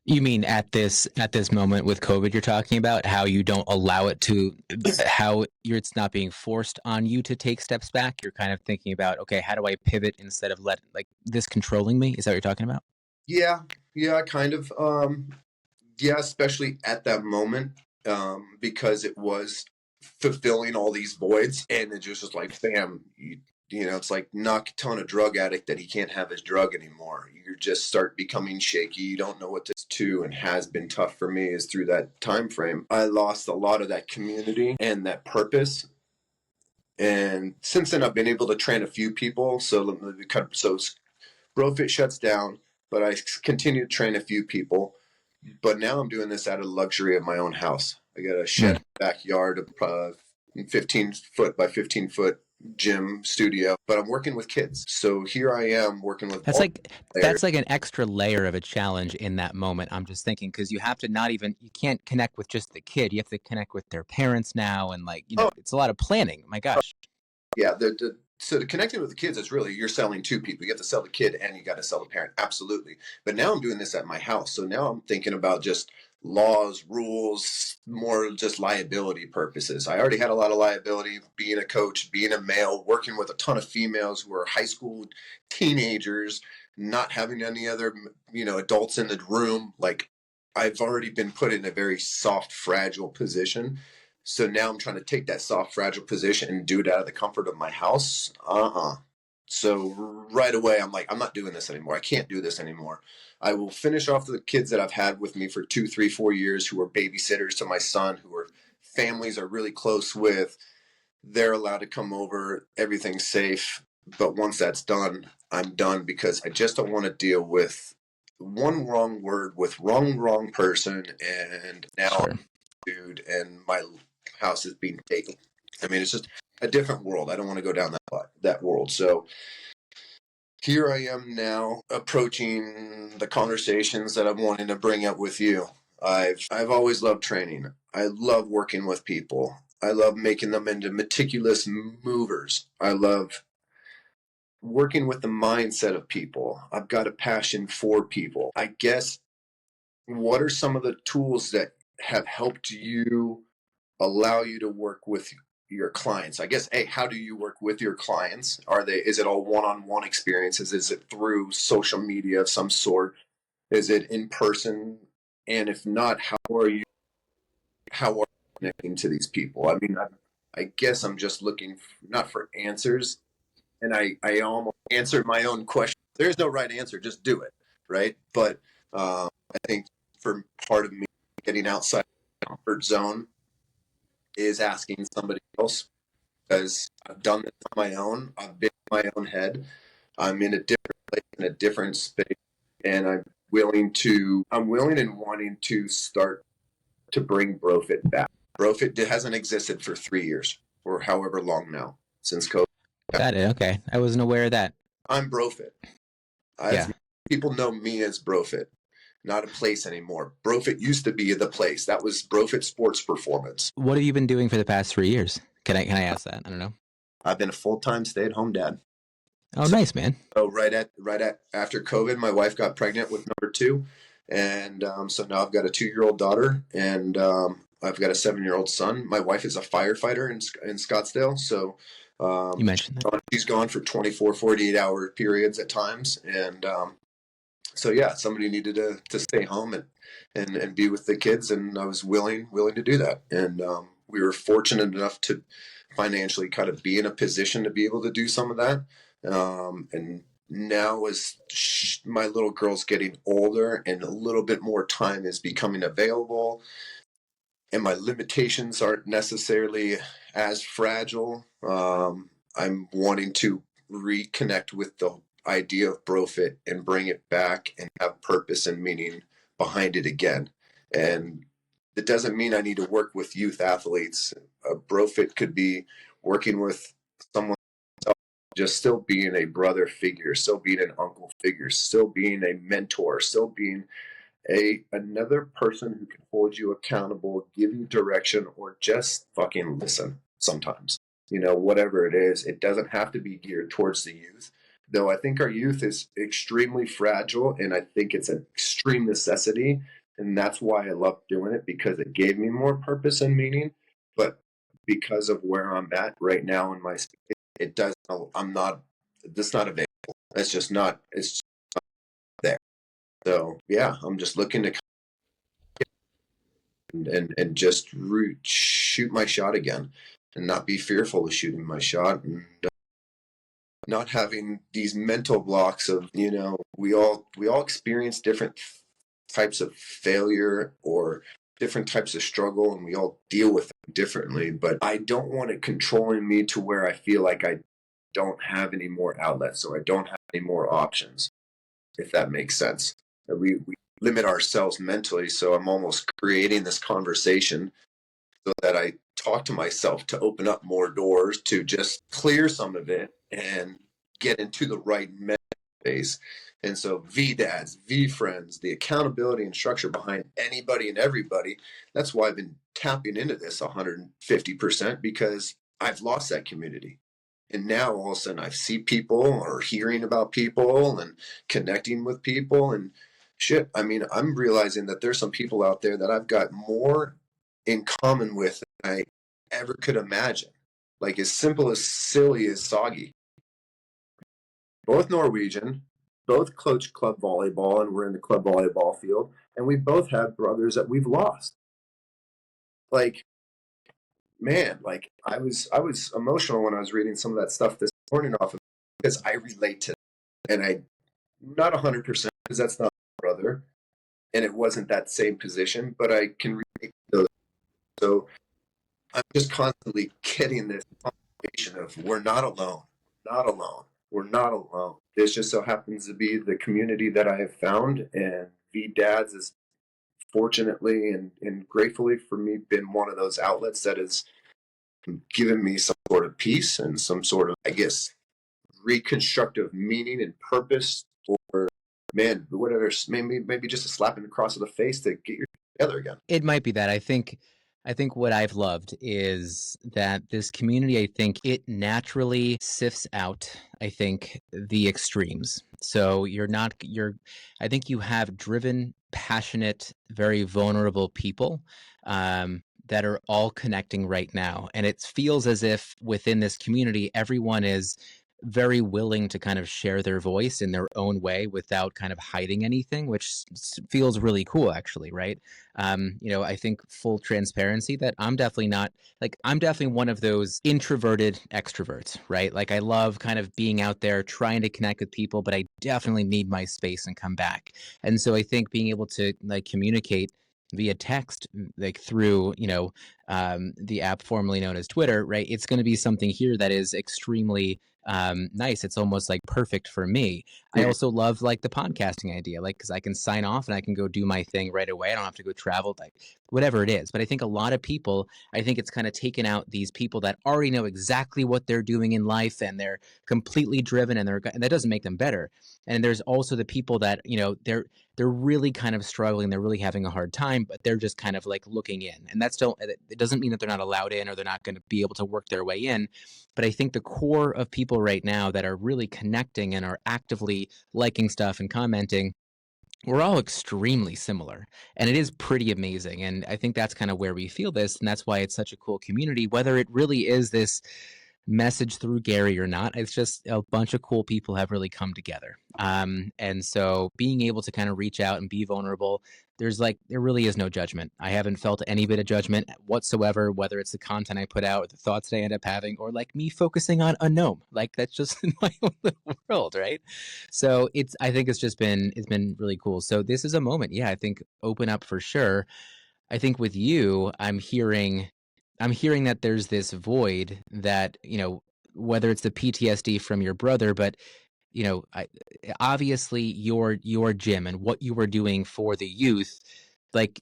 S1: You mean at this moment with COVID, you're talking about how you don't allow it to, it's not being forced on you to take steps back. You're kind of thinking about, okay, how do I pivot instead of let like this controlling me? Is that what you're talking about?
S2: Yeah, kind of. Yeah, especially at that moment, because it was fulfilling all these voids, and it was just like, bam, it's like knock a ton of drug addict that he can't have his drug anymore. You just start becoming shaky. You don't know what to do, and has been tough for me is through that time frame. I lost a lot of that community and that purpose. And since then, I've been able to train a few people. So BroFit shuts down, but I continue to train a few people. But now I'm doing this out of the luxury of my own house. I got a shed backyard, 15 foot by 15 foot gym studio, but I'm working with kids. So here I am working with
S1: that's like an extra layer of a challenge in that moment. I'm just thinking, because you have to you can't connect with just the kid. You have to connect with their parents now. And it's a lot of planning. My gosh.
S2: Yeah. So the connecting with the kids is really, you're selling 2 people. You have to sell the kid and you got to sell the parent. Absolutely. But now I'm doing this at my house. So now I'm thinking about just laws, rules, more just liability purposes. I already had a lot of liability being a coach, being a male, working with a ton of females who are high school teenagers, not having any other, adults in the room. Like, I've already been put in a very soft, fragile position. So now I'm trying to take that soft, fragile position and do it out of the comfort of my house. So right away, I'm like, I'm not doing this anymore. I can't do this anymore. I will finish off the kids that I've had with me for 2, 3, 4 years who are babysitters to my son, who are families are really close with. They're allowed to come over. Everything's safe. But once that's done, I'm done, because I just don't want to deal with one wrong word with wrong person. And now, dude, and my house is being taken. I mean, it's just a different world. I don't want to go down that world. So here I am now, approaching the conversations that I'm wanting to bring up with you. I've always loved training. I love working with people. I love making them into meticulous movers. I love working with the mindset of people. I've got a passion for people. I guess, what are some of the tools that have helped you allow you to work with your clients? I guess, hey, how do you work with your clients? Is it all one-on-one experiences? Is it through social media of some sort? Is it in person? And if not, how are you connecting to these people? I mean, I guess I'm just looking not for answers, and I almost answered my own question. There's no right answer, just do it, right? But I think for part of me, getting outside the comfort zone is asking somebody else, because I've done this on my own. I've been in my own head. I'm in a different place, in a different space, and I'm willing and wanting to start to bring BroFit back. BroFit hasn't existed for 3 years or however long now since COVID.
S1: Got it. Okay. I wasn't aware of that.
S2: I'm BroFit.
S1: Yeah.
S2: People know me as BroFit, not a place anymore. BroFit used to be the place. That was BroFit Sports Performance.
S1: What have you been doing for the past 3 years? Can I ask that? I don't know.
S2: I've been a full-time stay-at-home dad.
S1: Oh, nice, man.
S2: So after COVID, my wife got pregnant with number 2, and so now I've got a 2-year-old daughter, and I've got a 7-year-old son. My wife is a firefighter in Scottsdale, so
S1: You mentioned that.
S2: she's gone for 24, 48-hour periods at times, and so yeah, somebody needed to stay home and be with the kids, and I was willing to do that, and we were fortunate enough to financially kind of be in a position to be able to do some of that. And now as my little girl's getting older and a little bit more time is becoming available and my limitations aren't necessarily as fragile, I'm wanting to reconnect with the idea of BroFit and bring it back and have purpose and meaning behind it again. And it doesn't mean I need to work with youth athletes. BroFit could be working with someone else, just still being a brother figure, still being an uncle figure, still being a mentor, still being another person who can hold you accountable, give you direction, or just fucking listen sometimes. Whatever it is, it doesn't have to be geared towards the youth. Though I think our youth is extremely fragile, and I think it's an extreme necessity. And that's why I love doing it, because it gave me more purpose and meaning. But because of where I'm at right now in my space, it does. It's not available. It's just not. It's just not there. So yeah, I'm just looking to and just shoot my shot again, and not be fearful of shooting my shot, and not having these mental blocks of we all experience different types of failure or different types of struggle, and we all deal with it differently. But I don't want it controlling me to where I feel like I don't have any more outlets or I don't have any more options, if that makes sense. We limit ourselves mentally, so I'm almost creating this conversation so that I talk to myself to open up more doors, to just clear some of it and get into the right mental space. And so VeeDads, V-Friends, the accountability and structure behind anybody and everybody, that's why I've been tapping into this 150%, because I've lost that community. And now all of a sudden I see people or hearing about people and connecting with people and shit. I mean, I'm realizing that there's some people out there that I've got more in common with than I ever could imagine. Like as simple as silly as Soggy. Both Norwegian, both coach club volleyball, and we're in the club volleyball field, and we both have brothers that we've lost. Like, man, like I was emotional when I was reading some of that stuff this morning off of, because I relate to it. And I not 100%, because that's not my brother, and it wasn't that same position, but I can relate to those. So I'm just constantly getting this confirmation of we're not alone, not alone. We're not alone. This just so happens to be the community that I have found, and VeeDads is fortunately and gratefully for me been one of those outlets that has given me some sort of peace and some sort of, I guess, reconstructive meaning and purpose, or man, whatever, maybe just a slap in the cross of the face to get you together again.
S1: It might be that. I think what I've loved is that this community, I think it naturally sifts out, I think, the extremes. So I think you have driven, passionate, very vulnerable people that are all connecting right now. And it feels as if within this community, everyone is very willing to kind of share their voice in their own way without kind of hiding anything, which feels really cool, actually, right? I think full transparency that I'm definitely one of those introverted extroverts, right? Like I love kind of being out there trying to connect with people, but I definitely need my space and come back. And so I think being able to like communicate via text, like through, the app formerly known as Twitter, right? It's going to be something here that is extremely nice. It's almost like perfect for me. I
S2: Mhm.
S1: also love like the podcasting idea, like because I can sign off and I can go do my thing right away. I don't have to go travel, like whatever it is. But I think a lot of people, I think it's kind of taken out these people that already know exactly what they're doing in life and they're completely driven and and that doesn't make them better. And there's also the people that they're really kind of struggling, they're really having a hard time, but they're just kind of like looking in, and that's don't it doesn't mean that they're not allowed in or they're not going to be able to work their way in. But I think the core of people right now that are really connecting and are actively liking stuff and commenting, we're all extremely similar, and it is pretty amazing. And I think that's kind of where we feel this, and that's why it's such a cool community, whether it really is this message through Gary or not. It's just a bunch of cool people have really come together. And so being able to kind of reach out and be vulnerable, there really is no judgment. I haven't felt any bit of judgment whatsoever, whether it's the content I put out or the thoughts that I end up having, or like me focusing on a gnome. Like that's just in my own little world, right? So I think it's been really cool. So this is a moment, yeah, I think open up for sure. I think with you, I'm hearing that there's this void that, whether it's the PTSD from your brother, but obviously your gym and what you were doing for the youth, like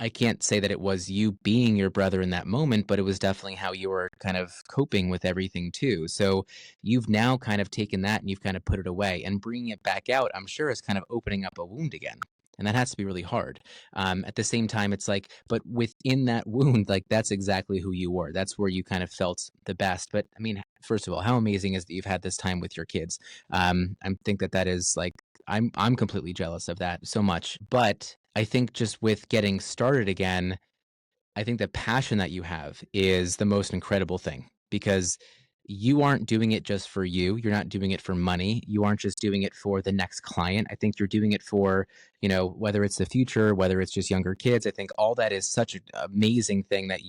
S1: I can't say that it was you being your brother in that moment, but it was definitely how you were kind of coping with everything too. So you've now kind of taken that and you've kind of put it away, and bringing it back out, I'm sure, is kind of opening up a wound again. And that has to be really hard. At the same time, it's like, but within that wound, like that's exactly who you were. That's where you kind of felt the best. But I mean, first of all, how amazing is that you've had this time with your kids? I think that is like, I'm completely jealous of that so much. But I think just with getting started again, I think the passion that you have is the most incredible thing, because you aren't doing it just for you. You're not doing it for money. You aren't just doing it for the next client. I think you're doing it for, whether it's the future, whether it's just younger kids. I think all that is such an amazing thing that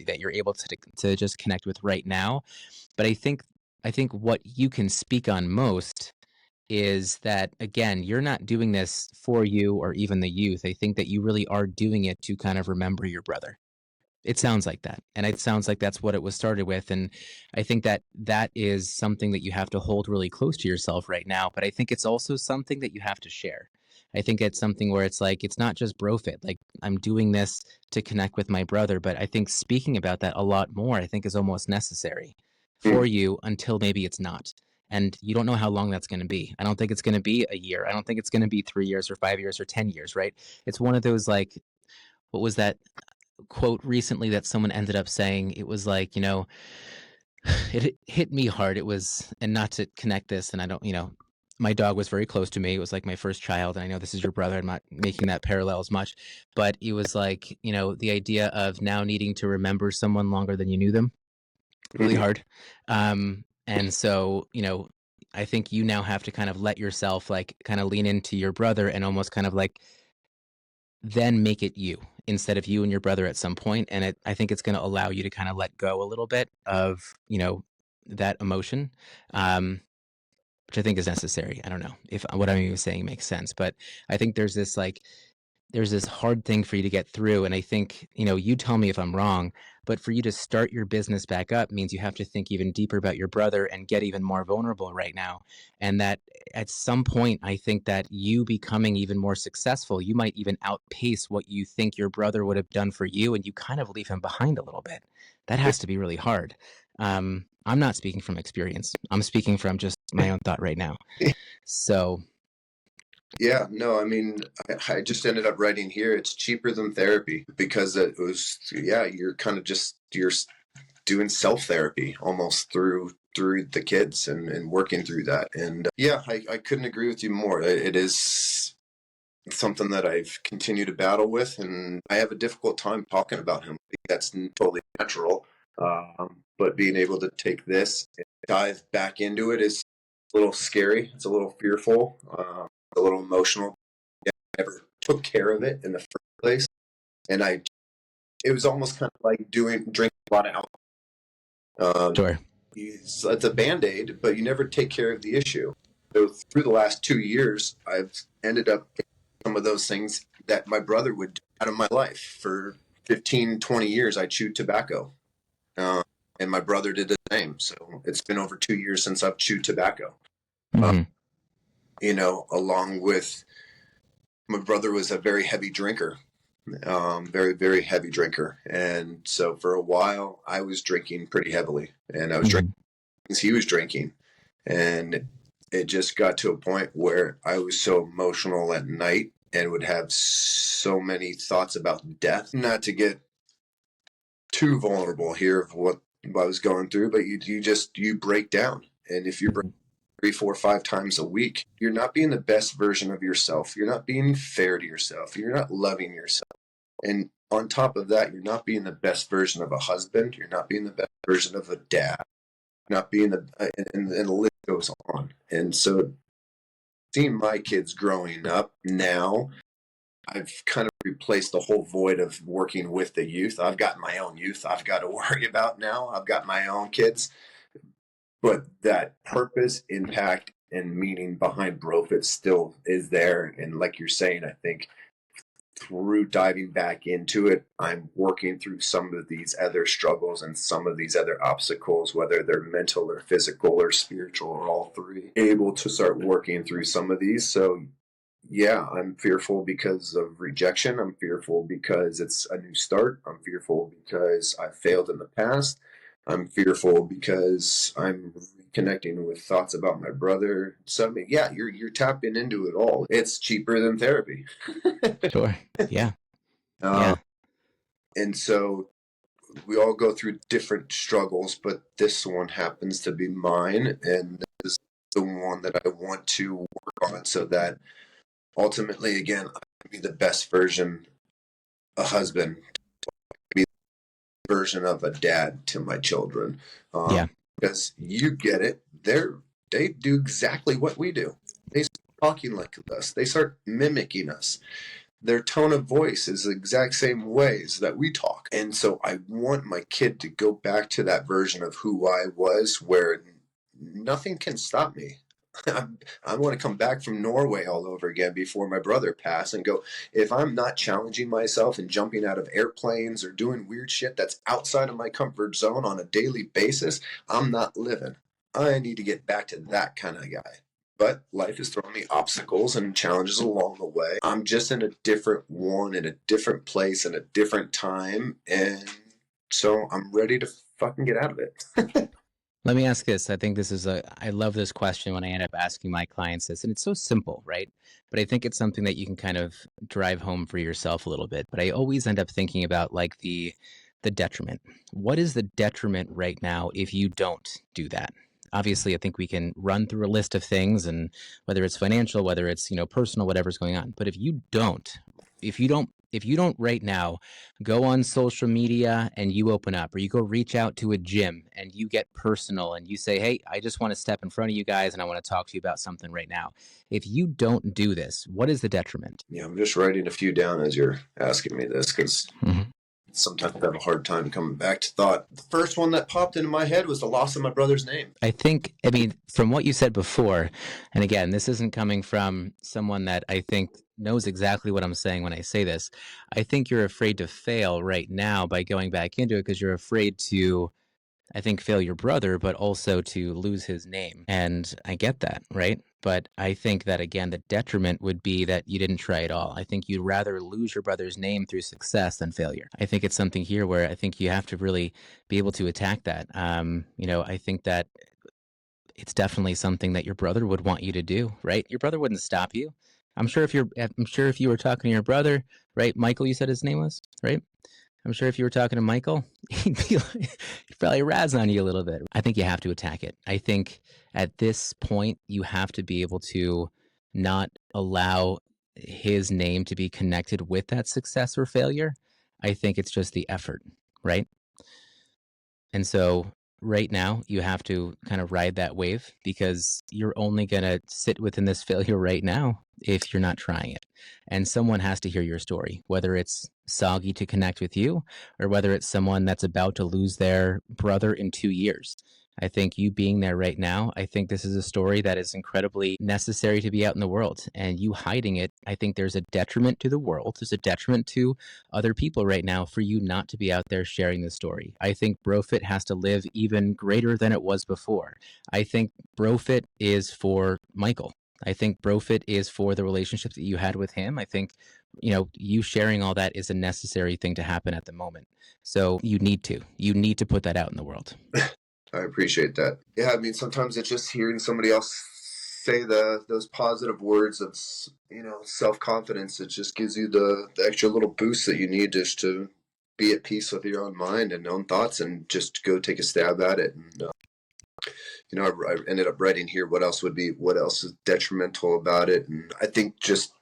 S1: that you're able to just connect with right now. But I think what you can speak on most is that, again, you're not doing this for you or even the youth. I think that you really are doing it to kind of remember your brother. It sounds like that. And it sounds like that's what it was started with. And I think that that is something that you have to hold really close to yourself right now. But I think it's also something that you have to share. I think it's something where it's like, it's not just BroFit. Like, I'm doing this to connect with my brother. But I think speaking about that a lot more, I think is almost necessary for you until maybe it's not. And you don't know how long that's going to be. I don't think it's going to be a year. I don't think it's going to be 3 years or 5 years or 10 years, right? It's one of those, like, what was that quote recently that someone ended up saying? It was like, it hit me hard. It was, and not to connect this, and I don't, my dog was very close to me. It was like my first child. And I know this is your brother. I'm not making that parallel as much, but it was like, the idea of now needing to remember someone longer than you knew them, really
S2: Mhm.
S1: hard. And so, I think you now have to kind of let yourself like kind of lean into your brother and almost kind of like then make it you instead of you and your brother at some point. And I think it's going to allow you to kind of let go a little bit of, that emotion, which I think is necessary. I don't know if what I'm even saying makes sense, but I think there's this hard thing for you to get through. And I think, you tell me if I'm wrong, but for you to start your business back up means you have to think even deeper about your brother and get even more vulnerable right now. And that at some point, I think that you becoming even more successful, you might even outpace what you think your brother would have done for you. And you kind of leave him behind a little bit. That has to be really hard. I'm not speaking from experience. I'm speaking from just my own thought right now. So,
S2: Yeah, no, I mean, I just ended up writing here. It's cheaper than therapy because it was, yeah, you're kind of you're doing self therapy almost through the kids and working through that. And yeah, I couldn't agree with you more. It is something that I've continued to battle with, and I have a difficult time talking about him. That's totally natural. But being able to take this and dive back into it is a little scary. It's a little fearful, a little emotional. I never took care of it in the first place, and it was almost kind of like drinking a lot of alcohol.
S1: sure.
S2: It's a band-aid, but you never take care of the issue. So through the last 2 years, I've ended up getting some of those things that my brother would do out of my life for 15, 20 years, I chewed tobacco. And my brother did the same. So it's been over 2 years since I've chewed tobacco.
S1: Mm-hmm.
S2: Along with my brother was a very heavy drinker, very, very heavy drinker. And so for a while, I was drinking pretty heavily, and I was drinking as he was drinking. And it just got to a point where I was so emotional at night and would have so many thoughts about death. Not to get too vulnerable here of what I was going through, but you break down. And if you break 3, 4, 5 times a week, you're not being the best version of yourself. You're not being fair to yourself. You're not loving yourself. And on top of that, you're not being the best version of a husband. You're not being the best version of a dad. Not being and the list goes on. And so seeing my kids growing up now, I've kind of replaced the whole void of working with the youth. I've got my own youth I've got to worry about now. I've got my own kids. But that purpose, impact, and meaning behind BroFit still is there. And like you're saying, I think through diving back into it, I'm working through some of these other struggles and some of these other obstacles, whether they're mental or physical or spiritual or all three, able to start working through some of these. So yeah, I'm fearful because of rejection. I'm fearful because it's a new start. I'm fearful because I failed in the past. I'm fearful because I'm reconnecting with thoughts about my brother. So I mean, yeah, you're tapping into it all. It's cheaper than therapy.
S1: Sure. Yeah. Yeah.
S2: And so we all go through different struggles, but this one happens to be mine, and this is the one that I want to work on so that ultimately, again, I can be the best version, a husband, be the version of a dad to my children.
S1: Yeah.
S2: Because you get it, they do exactly what we do. They start talking like us. They start mimicking us. Their tone of voice is the exact same ways that we talk. And so I want my kid to go back to that version of who I was where nothing can stop me. I want to come back from Norway all over again before my brother passed and go, if I'm not challenging myself and jumping out of airplanes or doing weird shit that's outside of my comfort zone on a daily basis, I'm not living. I need to get back to that kind of guy. But life is throwing me obstacles and challenges along the way. I'm just in a different one, in a different place, in a different time. And so I'm ready to fucking get out of it.
S1: Let me ask this. I think this is I love this question when I end up asking my clients this, and it's so simple, right? But I think it's something that you can kind of drive home for yourself a little bit. But I always end up thinking about like the detriment. What is the detriment right now if you don't do that? Obviously, I think we can run through a list of things, and whether it's financial, whether it's, personal, whatever's going on. But if you don't right now go on social media and you open up, or you go reach out to a gym and you get personal and you say, hey, I just want to step in front of you guys and I want to talk to you about something right now. If you don't do this, what is the detriment?
S2: Yeah, I'm just writing a few down as you're asking me this because sometimes I have a hard time coming back to thought. The first one that popped into my head was the loss of my brother's name.
S1: I mean, from what you said before, and again, this isn't coming from someone that I think knows exactly what I'm saying when I say this. I think you're afraid to fail right now by going back into it because you're afraid to, I think, fail your brother, but also to lose his name. And I get that, right? But I think that, again, the detriment would be that you didn't try at all. I think you'd rather lose your brother's name through success than failure. I think it's something here where I think you have to really be able to attack that. I think that it's definitely something that your brother would want you to do, right? Your brother wouldn't stop you. I'm sure if you were talking to your brother, right? Michael, you said his name was, right? I'm sure if you were talking to Michael, he'd probably razz on you a little bit. I think you have to attack it. I think at this point, you have to be able to not allow his name to be connected with that success or failure. I think it's just the effort, right? And so right now, you have to kind of ride that wave because you're only going to sit within this failure right now if you're not trying it. And someone has to hear your story, whether it's Soggy to connect with you or whether it's someone that's about to lose their brother in 2 years. I think you being there right now, I think this is a story that is incredibly necessary to be out in the world. And you hiding it, I think there's a detriment to the world. There's a detriment to other people right now for you not to be out there sharing the story. I think BroFit has to live even greater than it was before. I think BroFit is for Michael. I think BroFit is for the relationships that you had with him. I think, you sharing all that is a necessary thing to happen at the moment. So you need to put that out in the world.
S2: I appreciate that. Yeah, I mean, sometimes it's just hearing somebody else say those positive words of self-confidence. It just gives you the extra little boost that you need just to be at peace with your own mind and own thoughts, and just go take a stab at it. And I ended up writing here what else is detrimental about it, and I think just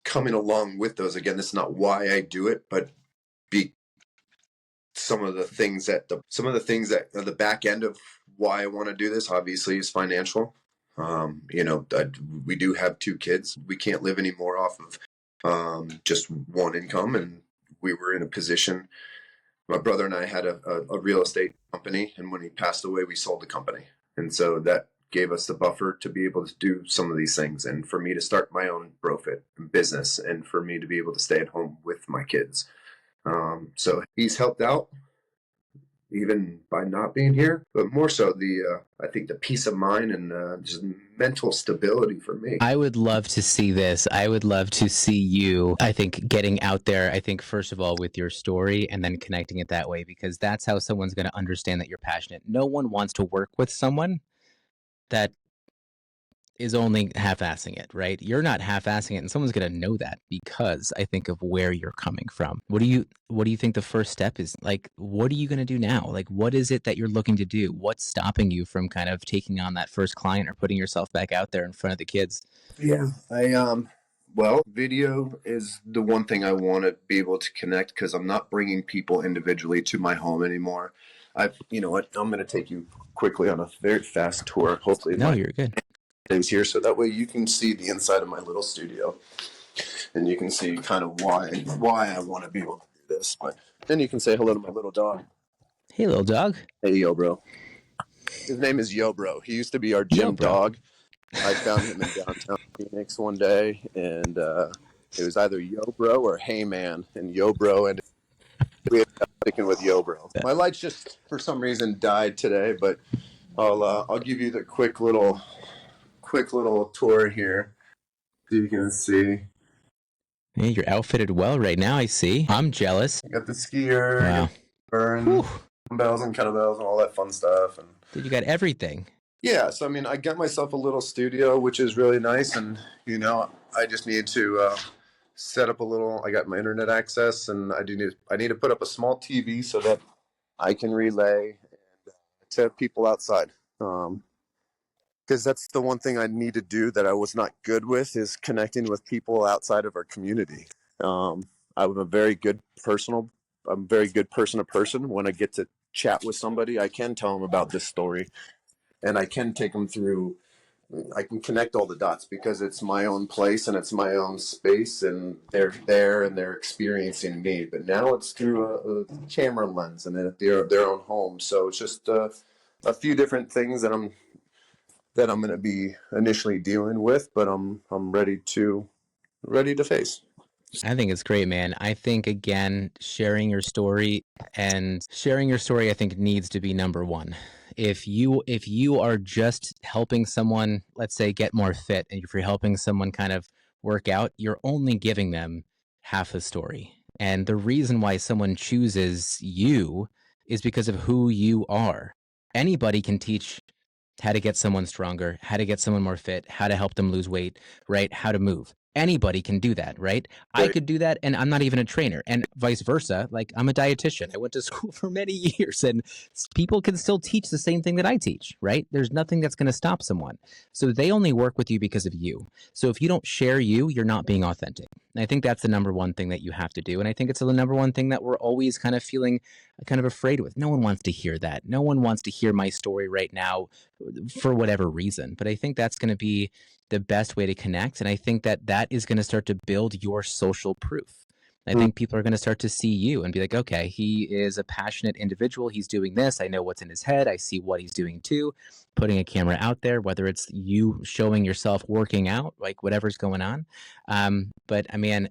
S2: coming along with those, again, this is not why I do it, but be some of the things that are the back end of why I want to do this, obviously, is financial. We do have 2 kids. We can't live anymore off of just one income, and we were in a position. My brother and I had a real estate company, and when he passed away, we sold the company, and so that gave us the buffer to be able to do some of these things, and for me to start my own BroFit business, and for me to be able to stay at home with my kids. So he's helped out even by not being here, but more so I think the peace of mind and just mental stability for me.
S1: I would love to see this. I would love to see you, I think, getting out there, I think, first of all, with your story and then connecting it that way, because that's how someone's going to understand that you're passionate. No one wants to work with someone that is only half-assing it, right? You're not half-assing it, and someone's going to know that because I think of where you're coming from. What do you think the first step is? Like, what are you going to do now? Like, what is it that you're looking to do? What's stopping you from kind of taking on that first client or putting yourself back out there in front of the kids?
S2: Yeah, video is the one thing I want to be able to connect, because I'm not bringing people individually to my home anymore. You know what? I'm going to take you quickly on a very fast tour. Hopefully,
S1: you're good.
S2: Is here, so that way you can see the inside of my little studio, and you can see kind of why I want to be able to do this. But then you can say hello to my little dog.
S1: Hey, little dog.
S2: Hey, Yo Bro. His name is Yo Bro. He used to be our gym dog. I found him in downtown Phoenix one day, and it was either Yo Bro or Hey Man, and Yo Bro, and we ended up sticking with Yo Bro. My lights just for some reason died today, but I'll give you the quick little tour here, so you can see.
S1: Hey, you're outfitted well right now, I see. I'm jealous.
S2: You got the skier, wow. And dumbbells and kettlebells and all that fun stuff. And
S1: dude, you got everything.
S2: Yeah, so I mean, I got myself a little studio, which is really nice, and I just need to set up a little. I got my internet access, and I need to put up a small TV so that I can relay to people outside. Because that's the one thing I need to do that I was not good with, is connecting with people outside of our community. I'm a very good person to person. When I get to chat with somebody, I can tell them about this story, and I can take them through. I can connect all the dots because it's my own place and it's my own space, and they're there and they're experiencing me. But now it's through a camera lens and at their own home. So it's just a few different things that I'm going to be initially dealing with, but I'm ready to face.
S1: I think it's great, man. I think, again, sharing your story, I think, needs to be number one. If you are just helping someone, let's say, get more fit, and if you're helping someone kind of work out, you're only giving them half the story. And the reason why someone chooses you is because of who you are. Anybody can teach how to get someone stronger, how to get someone more fit, how to help them lose weight, right? How to move. Anybody can do that, right? I could do that, and I'm not even a trainer, and vice versa. Like, I'm a dietitian. I went to school for many years, and people can still teach the same thing that I teach, right? There's nothing that's going to stop someone. So they only work with you because of you. So if you don't share you're not being authentic. And I think that's the number one thing that you have to do. And I think it's the number one thing that we're always kind of feeling kind of afraid with. No one wants to hear that. No one wants to hear my story right now for whatever reason. But I think that's going to be the best way to connect. And I think that is going to start to build your social proof. I think people are going to start to see you and be like, okay, he is a passionate individual. He's doing this. I know what's in his head. I see what he's doing too. Putting a camera out there, whether it's you showing yourself working out, like whatever's going on. But I mean,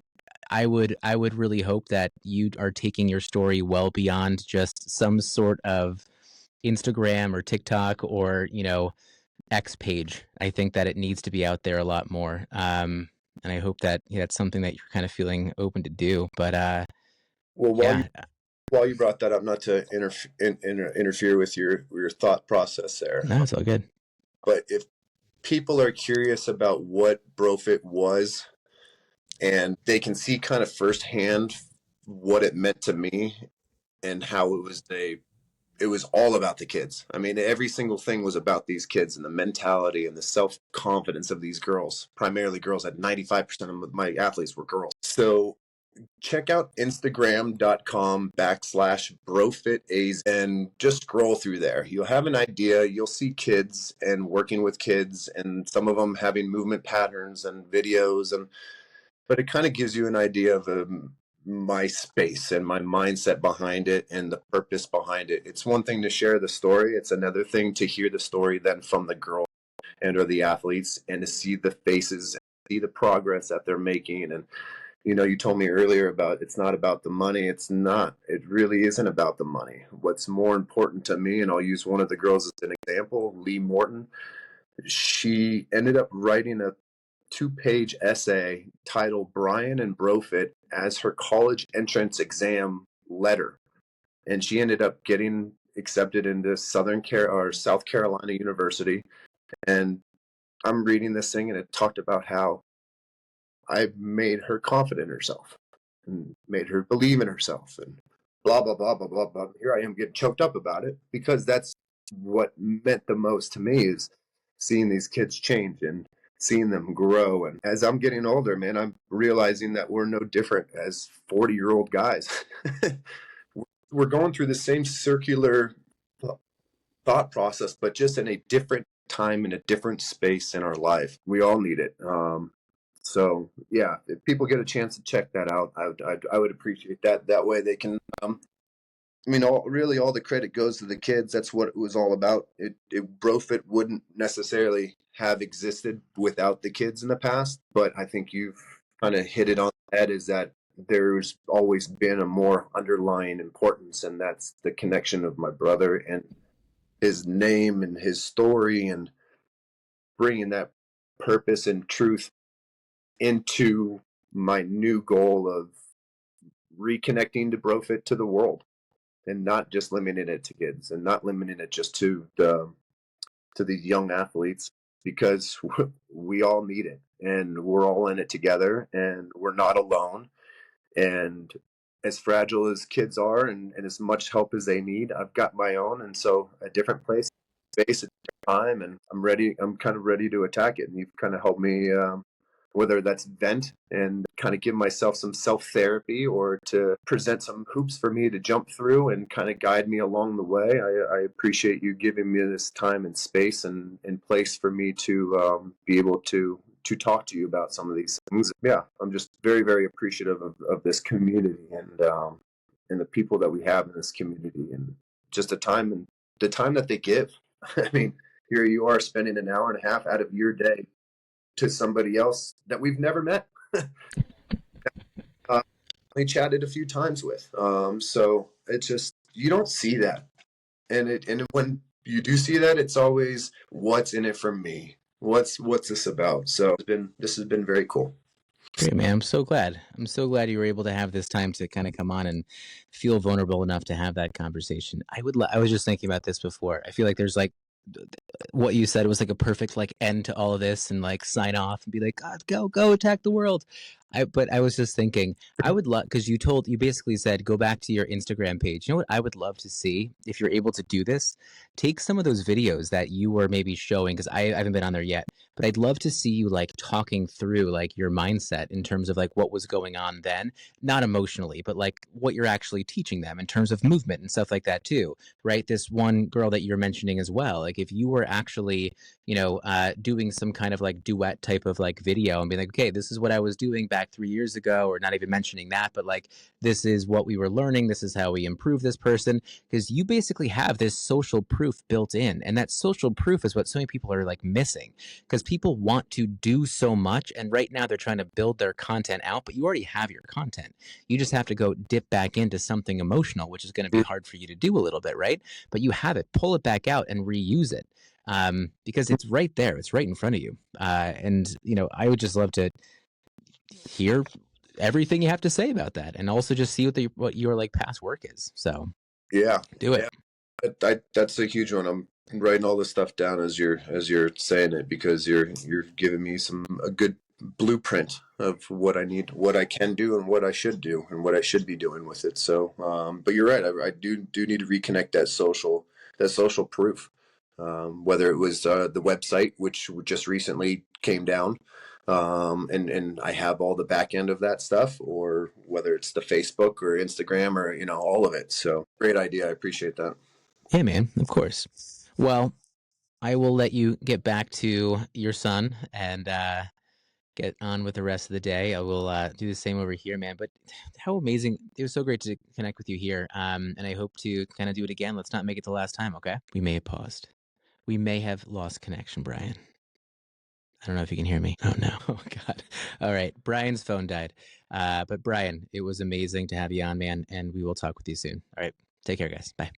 S1: I would really hope that you are taking your story well beyond just some sort of Instagram or TikTok or, X page. I think that it needs to be out there a lot more. And I hope that that's something that you're kind of feeling open to do. But
S2: Well,
S1: yeah,
S2: while you brought that up, not to interfere with your thought process there,
S1: no, it's all good.
S2: but if people are curious about what BroFit was, and they can see kind of firsthand what it meant to me and how it was all about the kids. I mean, every single thing was about these kids and the mentality and the self-confidence of these girls, primarily girls. At 95% of my athletes were girls. So check out Instagram.com/BroFitAZ and just scroll through there. You'll have an idea. You'll see kids and working with kids, and some of them having movement patterns and videos, but it kind of gives you an idea of my space and my mindset behind it and the purpose behind it. It's one thing to share the story. It's another thing to hear the story then from the girl and or the athletes, and to see the faces, see the progress that they're making. And you told me earlier about it's not about the money. It's not. It really isn't about the money. What's more important to me, and I'll use one of the girls as an example, Lee Morton. She ended up writing a 2-page essay titled Brian and BroFit as her college entrance exam letter. And she ended up getting accepted into South Carolina University. And I'm reading this thing, and it talked about how I made her confident in herself and made her believe in herself and blah, blah, blah, blah, blah, blah. Here I am getting choked up about it, because that's what meant the most to me, is seeing these kids change and seeing them grow. And as I'm getting older, man, I'm realizing that we're no different as 40-year-old guys. We're going through the same circular thought process, but just in a different time, in a different space in our life. We all need it. So yeah, if people get a chance to check that out, I would appreciate that. That way they can, all the credit goes to the kids. That's what it was all about. BroFit wouldn't necessarily have existed without the kids in the past, but I think you've kind of hit it on the head, is that there's always been a more underlying importance, and that's the connection of my brother and his name and his story, and bringing that purpose and truth into my new goal of reconnecting to BroFit to the world, and not just limiting it to kids, and not limiting it just to these young athletes, because we all need it, and we're all in it together, and we're not alone. And as fragile as kids are, and as much help as they need, I've got my own, and so a different place, space, a different time, and I'm kind of ready to attack it. And you've kind of helped me, whether that's vent and kind of give myself some self-therapy, or to present some hoops for me to jump through and kind of guide me along the way. I appreciate you giving me this time and space and place for me to be able to talk to you about some of these things. Yeah, I'm just very, very appreciative of this community, and the people that we have in this community, and just the time that they give. I mean, here you are spending an hour and a half out of your day to somebody else that we've never met. We chatted a few times with. So it's just, you don't see that. And when you do see that, it's always, what's in it for me? What's this about? So this has been very cool.
S1: Great, man. I'm so glad you were able to have this time to kind of come on and feel vulnerable enough to have that conversation. I was just thinking about this before. I feel like there's like, what you said was like a perfect like end to all of this, and like sign off and be like, God, go attack the world. But I was just thinking, I would love, because you basically said, go back to your Instagram page. You know what I would love to see, if you're able to do this, take some of those videos that you were maybe showing, because I haven't been on there yet, but I'd love to see you like talking through like your mindset in terms of like what was going on then, not emotionally, but like what you're actually teaching them in terms of movement and stuff like that too, right? This one girl that you're mentioning as well, like if you were actually, doing some kind of like duet type of like video and being like, okay, this is what I was doing back back 3 years ago, or not even mentioning that, but like, this is what we were learning. This is how we improve this person. Because you basically have this social proof built in. And that social proof is what so many people are like missing, because people want to do so much. And right now they're trying to build their content out, but you already have your content. You just have to go dip back into something emotional, which is going to be hard for you to do a little bit, right? But you have it, pull it back out and reuse it. Because it's right there, it's right in front of you. And I would just love to hear everything you have to say about that, and also just see what your like past work is. So
S2: Yeah,
S1: do it.
S2: that's a huge one. I'm writing all this stuff down as you're saying it, because you're giving me a good blueprint of what I need, what I can do, and what I should do, and what I should be doing with it. So, but you're right. I do need to reconnect that social proof. Whether it was the website, which just recently came down, and I have all the back end of that stuff, or whether it's the Facebook or Instagram, or all of it. So great idea. I appreciate that.
S1: Yeah, man, of course. Well, I will let you get back to your son and get on with the rest of the day. I will do the same over here, man. But how amazing. It was so great to connect with you here. And I hope to kind of do it again. Let's not make it the last time, okay? We may have paused. We may have lost connection, Brian. I don't know if you can hear me. Oh, no. Oh, God. All right. Brian's phone died. But Brian, it was amazing to have you on, man. And we will talk with you soon. All right. Take care, guys. Bye.